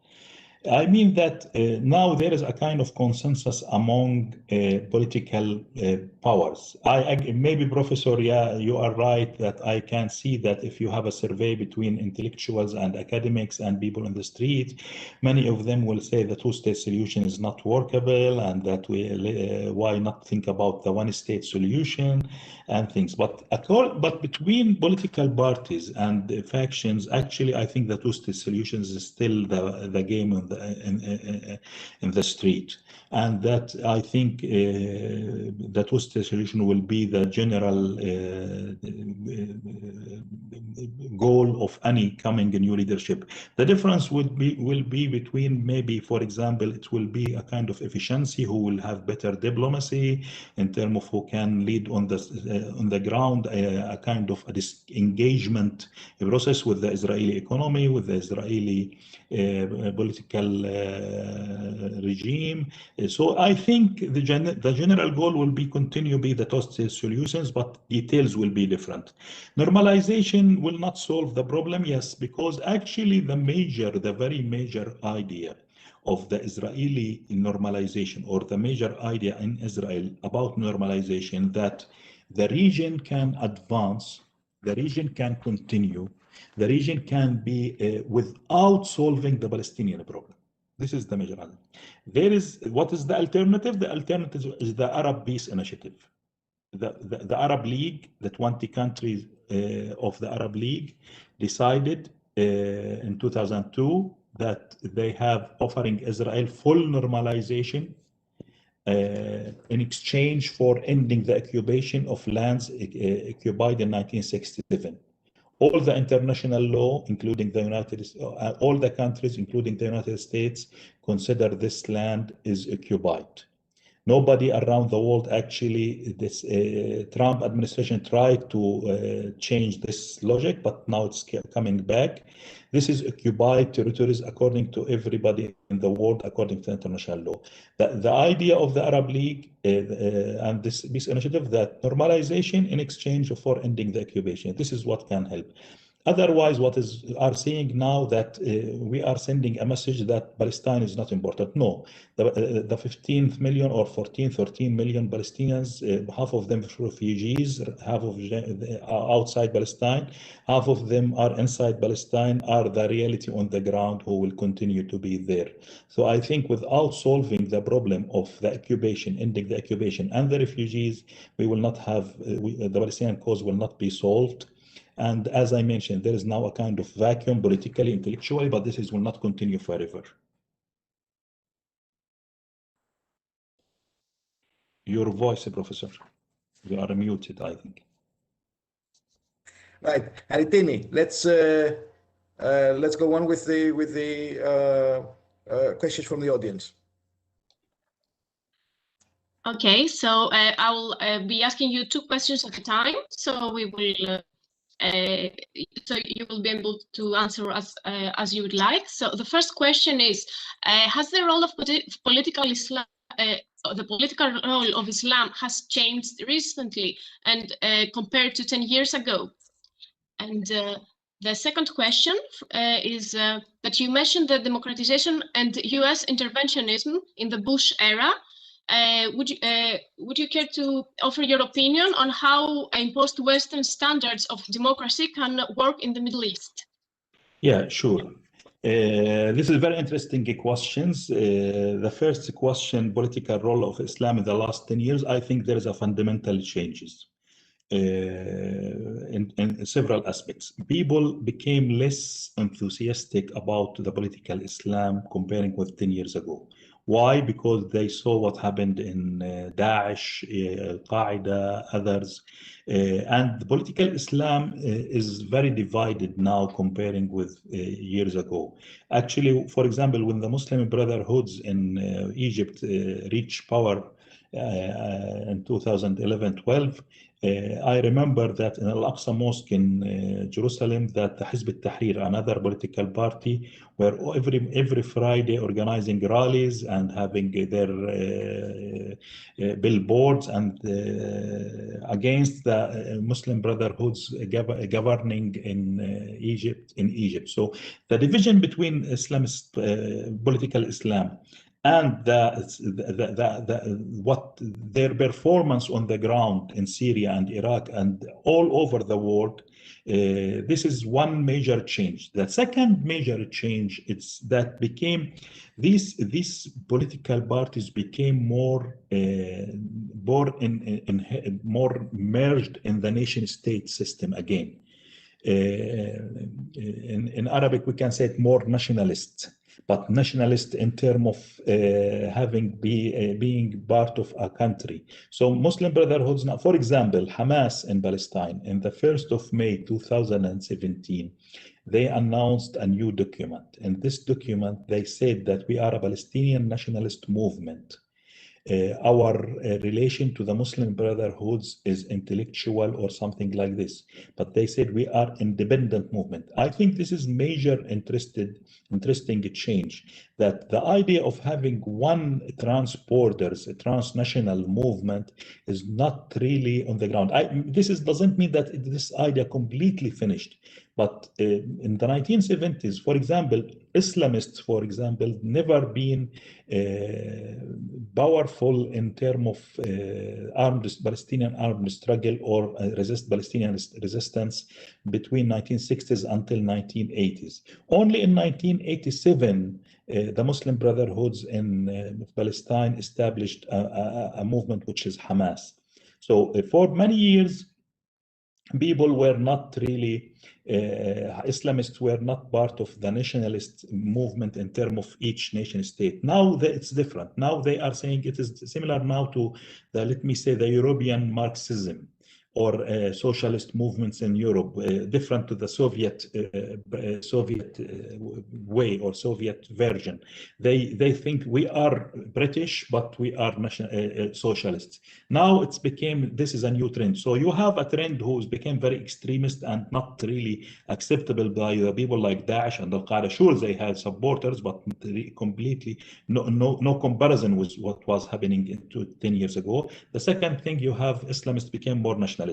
I mean that now there is a kind of consensus among political powers. Maybe, Professor, you are right that I can see that if you have a survey between intellectuals and academics and people in the street, many of them will say the two-state solution is not workable, and that why not think about the one-state solution and things. But between political parties and factions, actually, I think the two-state solution is still the game in the street. And that, I think, the two-state solution will be the general goal of any coming new leadership. The difference will be between, maybe, for example, it will be a kind of efficiency, who will have better diplomacy in terms of who can lead on the ground a kind of a disengagement process with the Israeli economy, with the Israeli political regime. So I think the general goal will be continue be the two-state solutions, but details will be different. Normalization will not solve the problem, yes, because actually the very major idea of the Israeli normalization, or the major idea in Israel about normalization, that the region can advance, the region can continue, the region can be without solving the Palestinian problem. This is the major idea. What is the alternative? The alternative is the Arab Peace Initiative. The Arab League, the 20 countries of the Arab League decided in 2002 that they have offering Israel full normalization in exchange for ending the occupation of lands occupied in 1967. All the international law, including the all the countries, including the United States, consider this land is occupied. Nobody around the world, actually, this Trump administration tried to change this logic, but now it's coming back. This is occupied territories according to everybody in the world, according to international law. The idea of the Arab League and this initiative, that normalization in exchange for ending the occupation, this is what can help. Otherwise, what are saying now that we are sending a message that Palestine is not important. No, the 15 million or 13 million Palestinians, half of them refugees, half of them are outside Palestine, half of them are inside Palestine, are the reality on the ground who will continue to be there. So I think without solving the problem of the occupation, ending the occupation and the refugees, we will not have, the Palestinian cause will not be solved. And as I mentioned, there is now a kind of vacuum politically, intellectually, but this will not continue forever. Your voice, Professor. You are muted, I think. Right, Haritini, let's go on with the questions from the audience. Okay, so I will be asking you 2 questions at a time. So we will. So you will be able to answer as you would like. So the first question is: has the role of political Islam, the political role of Islam, has changed recently and compared to 10 years ago? And the second question is that you mentioned the democratization and U.S. interventionism in the Bush era. Would you care to offer your opinion on how imposed Western standards of democracy can work in the Middle East? Yeah, sure. This is very interesting questions. The first question, political role of Islam in the last 10 years, I think there is a fundamental changes in several aspects. People became less enthusiastic about the political Islam comparing with 10 years ago. Why? Because they saw what happened in Daesh, Al-Qaeda, others. And the political Islam is very divided now comparing with years ago. Actually, for example, when the Muslim Brotherhoods in Egypt reached power in 2011-12, I remember that in Al-Aqsa Mosque in Jerusalem, that the Hizb al-Tahrir, another political party, were every Friday organizing rallies and having their billboards and against the Muslim Brotherhoods governing in Egypt. So the division between Islamist political Islam and what their performance on the ground in Syria and Iraq and all over the world, this is one major change. The second major change is that became these political parties became more more merged in the nation-state system again. In Arabic, we can say it more nationalist. but nationalist in terms of being part of a country. So Muslim Brotherhoods now, for example, Hamas in Palestine, in the 1st of May 2017, they announced a new document. In this document, they said that we are a Palestinian nationalist movement. Our relation to the Muslim Brotherhoods is intellectual or something like this, but they said we are independent movement. I think this is major interesting change, that the idea of having one trans-borders, a transnational movement is not really on the ground. This doesn't mean that this idea completely finished, but in the 1970s, for example, Islamists, for example, never been powerful in terms of Palestinian armed struggle or Palestinian resistance between 1960s until 1980s. Only in 1987, the Muslim Brotherhoods in Palestine established a movement which is Hamas. So for many years, people were not really, Islamists were not part of the nationalist movement in terms of each nation state. Now it's different. Now they are saying it is similar now to the, let me say, the European Marxism or socialist movements in Europe, different to the Soviet way or Soviet version. They think we are British, but we are socialists. Now it's became, this is a new trend. So you have a trend who's became very extremist and not really acceptable by the people like Daesh and Al-Qaeda. Sure, they had supporters, but completely no comparison with what was happening 10 years ago. The second thing, you have Islamists became more nationalist.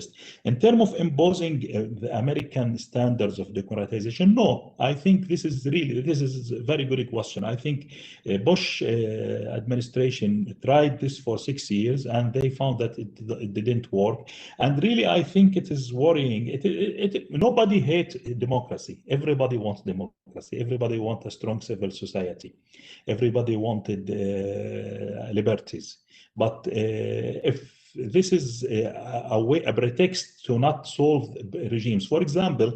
In terms of imposing the American standards of democratization, no, I think this is a very good question. I think Bush administration tried this for 6 years and they found that it didn't work. And really, I think it is worrying. Nobody hates democracy. Everybody wants democracy. Everybody wants a strong civil society. Everybody wanted liberties. But if this is a pretext to not solve regimes. For example,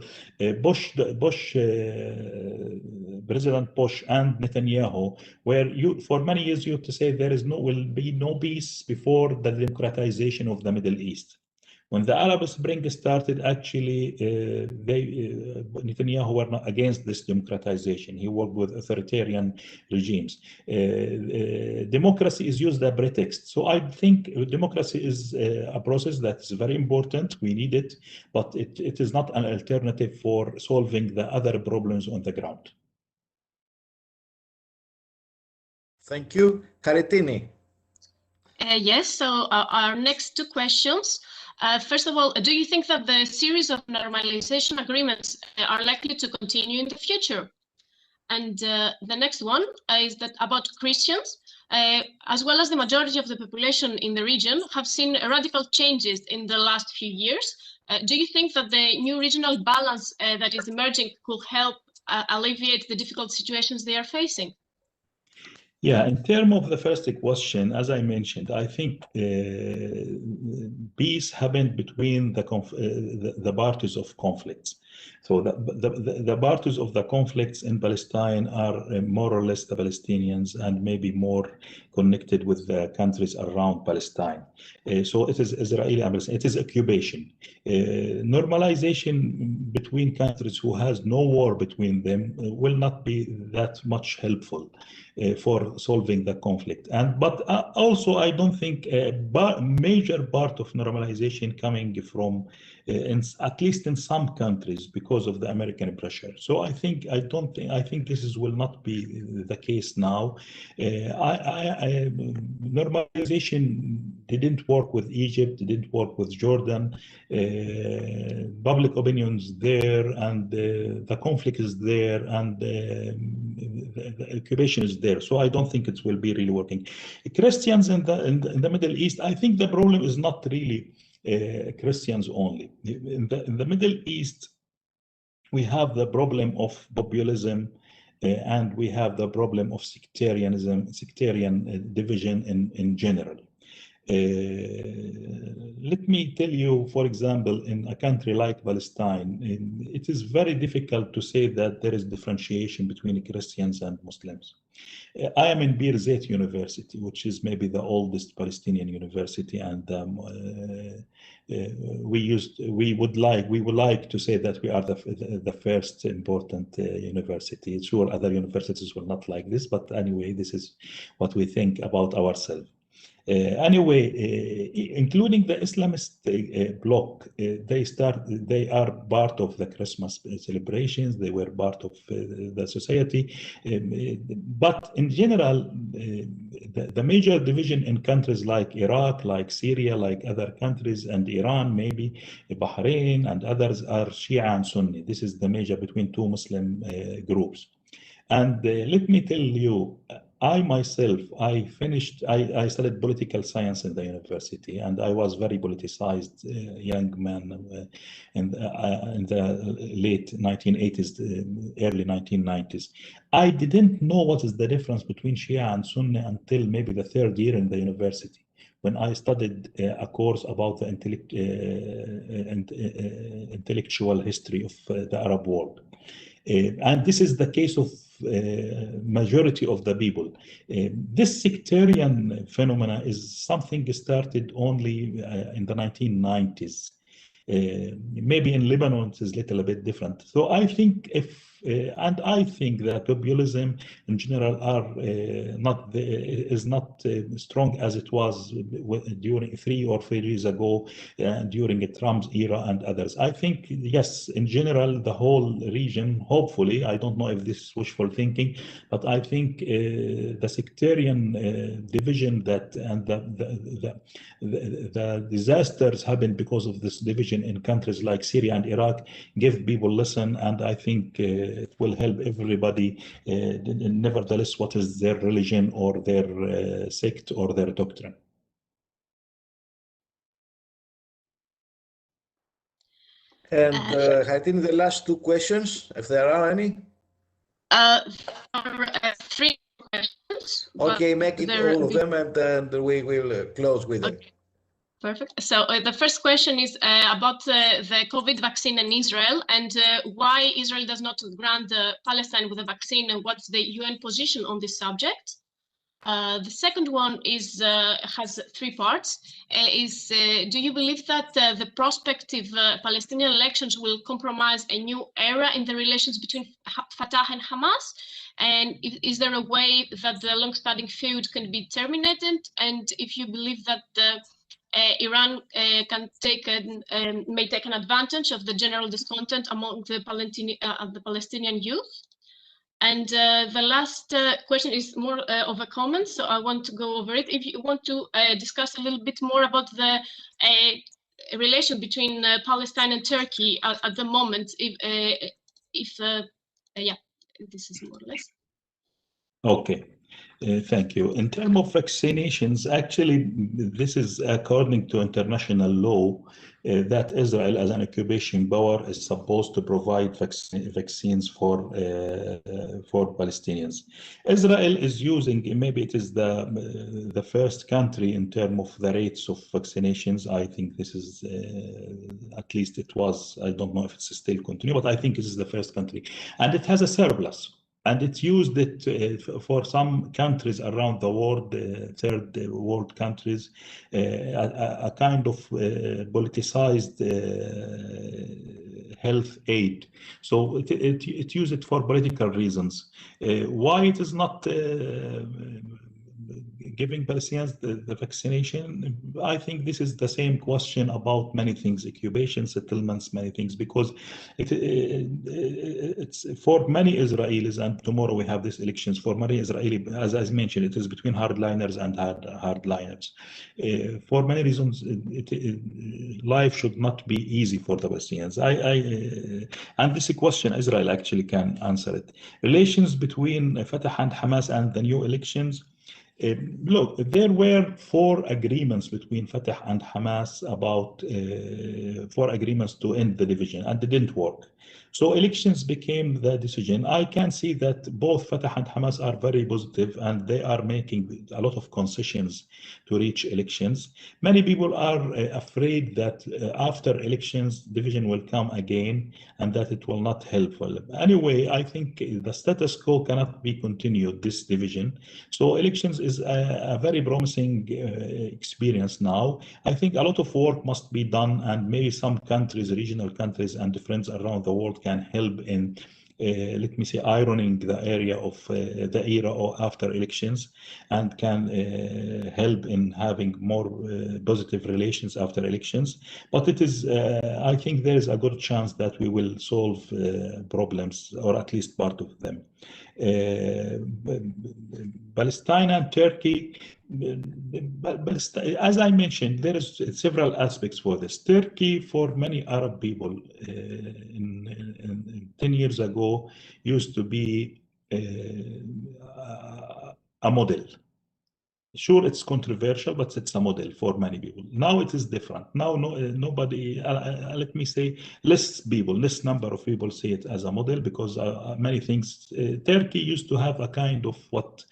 President Bush and Netanyahu, where for many years you have to say there will be no peace before the democratization of the Middle East. When the Arab Spring started, actually, Netanyahu were not against this democratization. He worked with authoritarian regimes. Democracy is used as a pretext. So I think democracy is a process that's very important. We need it, but it is not an alternative for solving the other problems on the ground. Thank you. Karitini. Yes, so our next two questions. First of all, do you think that the series of normalization agreements are likely to continue in the future? And the next one is that about Christians, as well as the majority of the population in the region, have seen radical changes in the last few years. Do you think that the new regional balance that is emerging could help alleviate the difficult situations they are facing? Yeah, in terms of the first question, as I mentioned, I think peace happened between the parties of conflicts. So the parties of the conflicts in Palestine are more or less the Palestinians and maybe more connected with the countries around Palestine. So it is Israeli and Palestine. It is occupation. Normalization between countries who has no war between them will not be that much helpful for solving the conflict. But also, I don't think a major part of normalization coming from, at least in some countries, because of the American pressure. So I think this will not be the case now. Normalization didn't work with Egypt, didn't work with Jordan. Public opinions there, and the conflict is there, and the occupation is there. So I don't think it will be really working. Christians in the Middle East, I think the problem is not really Christians only. In the Middle East, we have the problem of populism, and we have the problem of sectarian division in general. Let me tell you, for example, in a country like Palestine, it is very difficult to say that there is differentiation between Christians and Muslims. I am in Birzeit University, which is maybe the oldest Palestinian university, and we would like to say that we are the first important university. Sure, other universities will not like this, but anyway, this is what we think about ourselves. Including the Islamist bloc, they are part of the Christmas celebrations. They were part of the society. But in general, the major division in countries like Iraq, like Syria, like other countries, and Iran, maybe Bahrain and others, are Shia and Sunni. This is the major between two Muslim groups. And let me tell you, I myself, I studied political science in the university, and I was very politicized young man in the late 1980s, early 1990s. I didn't know what is the difference between Shia and Sunni until maybe the third year in the university, when I studied a course about the intellectual history of the Arab world. And this is the case of majority of the people. This sectarian phenomena is something started only in the 1990s. Maybe in Lebanon it is a little bit different. So I think and I think that populism in general is not strong as it was during 3 or 4 years ago, during Trump's era and others. I think, yes, in general, the whole region, hopefully, I don't know if this is wishful thinking, but I think the sectarian division and the disasters happened because of this division in countries like Syria and Iraq give people listen, and I think it will help everybody, nevertheless, what is their religion or their sect or their doctrine. And I think the last 2 questions, if there are any. 3 questions. Okay, make it all of them, and we will close with them. Perfect. So the first question is about the COVID vaccine in Israel, and why Israel does not grant Palestine with a vaccine, and what's the UN position on this subject. The second one is has 3 parts. Do you believe that the prospective Palestinian elections will compromise a new era in the relations between Fatah and Hamas? And is there a way that the long-standing feud can be terminated? And if you believe that Iran may take an advantage of the general discontent among the Palestinian youth. And the last question is more of a comment, so I want to go over it. If you want to discuss a little bit more about the relation between Palestine and Turkey at the moment, yeah, this is more or less. Okay. Thank you. In terms of vaccinations, actually, this is according to international law that Israel, as an occupation power, is supposed to provide vaccines for Palestinians. Israel is using, maybe it is the first country in terms of the rates of vaccinations. I think this is, at least it was, I don't know if it's still continue, but I think this is the first country. And it has a surplus. And it used it for some countries around the world, third world countries, a kind of politicized health aid. So it used it for political reasons. Why it is not giving Palestinians the vaccination? I think this is the same question about many things, occupation, settlements, many things, because it's for many Israelis, and tomorrow we have these elections, for many Israeli, as I mentioned, it is between hardliners and hardliners. For many reasons, life should not be easy for the Palestinians. And this is a question Israel actually can answer it. Relations between Fatah and Hamas and the new elections, Look, there were 4 agreements between Fatah and Hamas about 4 agreements to end the division, and they didn't work. So elections became the decision. I can see that both Fatah and Hamas are very positive, and they are making a lot of concessions to reach elections. Many people are afraid that after elections, division will come again, and that it will not help. Well, anyway, I think the status quo cannot be continued, this division. So elections is a very promising experience now. I think a lot of work must be done, and maybe some countries, regional countries and friends around the world can help in, let me say, ironing the area of the era or after elections, and can help in having more positive relations after elections. But it is, I think there is a good chance that we will solve problems, or at least part of them. Palestine and Turkey, as I mentioned, there is several aspects for this. Turkey, for many Arab people, 10 years ago, used to be a model. Sure, it's controversial, but it's a model for many people. Now it is different. Now nobody, let me say, less number of people see it as a model, because many things. Turkey used to have a kind of what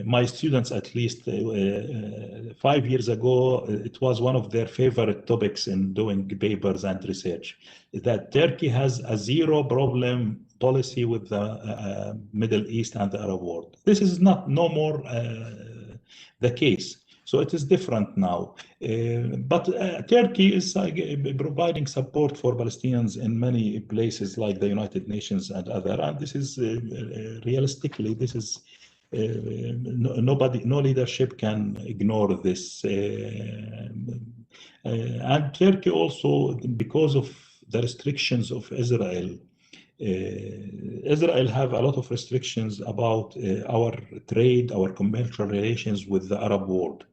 my students, at least 5 years ago, it was one of their favorite topics in doing papers and research, that Turkey has a zero problem policy with the Middle East and the Arab world. This is no more the case. So it is different now. But Turkey is providing support for Palestinians in many places like the United Nations and other. And this is realistically, this is no leadership can ignore this. And Turkey also, because of the restrictions of Israel, Israel have a lot of restrictions about our trade, our commercial relations with the Arab world.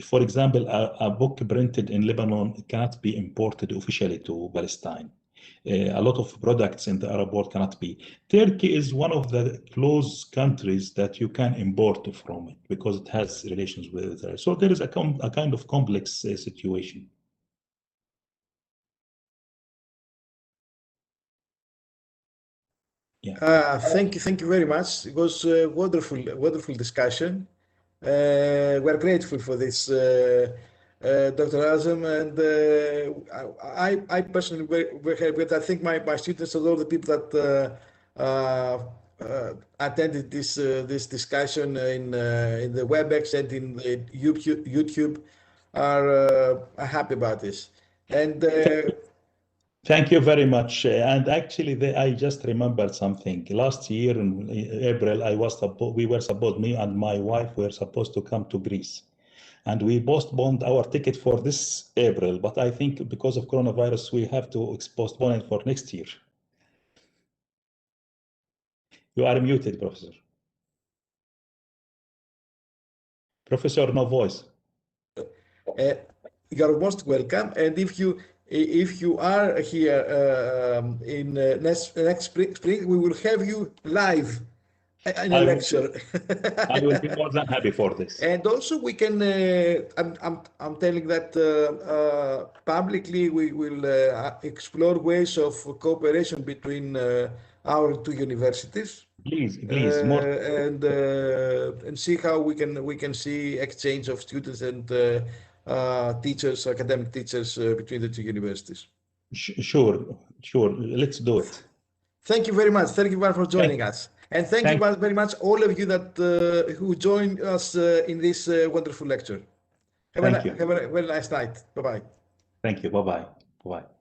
For example, a book printed in Lebanon cannot be imported officially to Palestine. A lot of products in the Arab world cannot be. Turkey is one of the close countries that you can import from it, because it has relations with Israel. So there is a kind of complex situation. Yeah. Thank you very much. It was a wonderful discussion. We're grateful for this, Dr. Azem, and I personally very happy. I think my students and all the people that attended this discussion in the WebEx and in the YouTube are happy about this. And thank you very much. And actually, I just remembered something. Last year in April, we were supposed, me and my wife were supposed to come to Greece. And we postponed our ticket for this April. But I think because of coronavirus, we have to postpone it for next year. You are muted, Professor. Professor, no voice. You're most welcome. And if you are here in next spring, we will have you live in a lecture. I will be more than happy for this. And also we can, I'm telling that publicly we will explore ways of cooperation between our 2 universities. Please, more. And see how we can see exchange of students and teachers, academic teachers between the 2 universities. Sure. Let's do it. Thank you very much. Thank you very much for joining us. And thank you very much, all of you that who joined us in this wonderful lecture. Have a very nice night. Bye-bye. Thank you. Bye-bye. Bye-bye.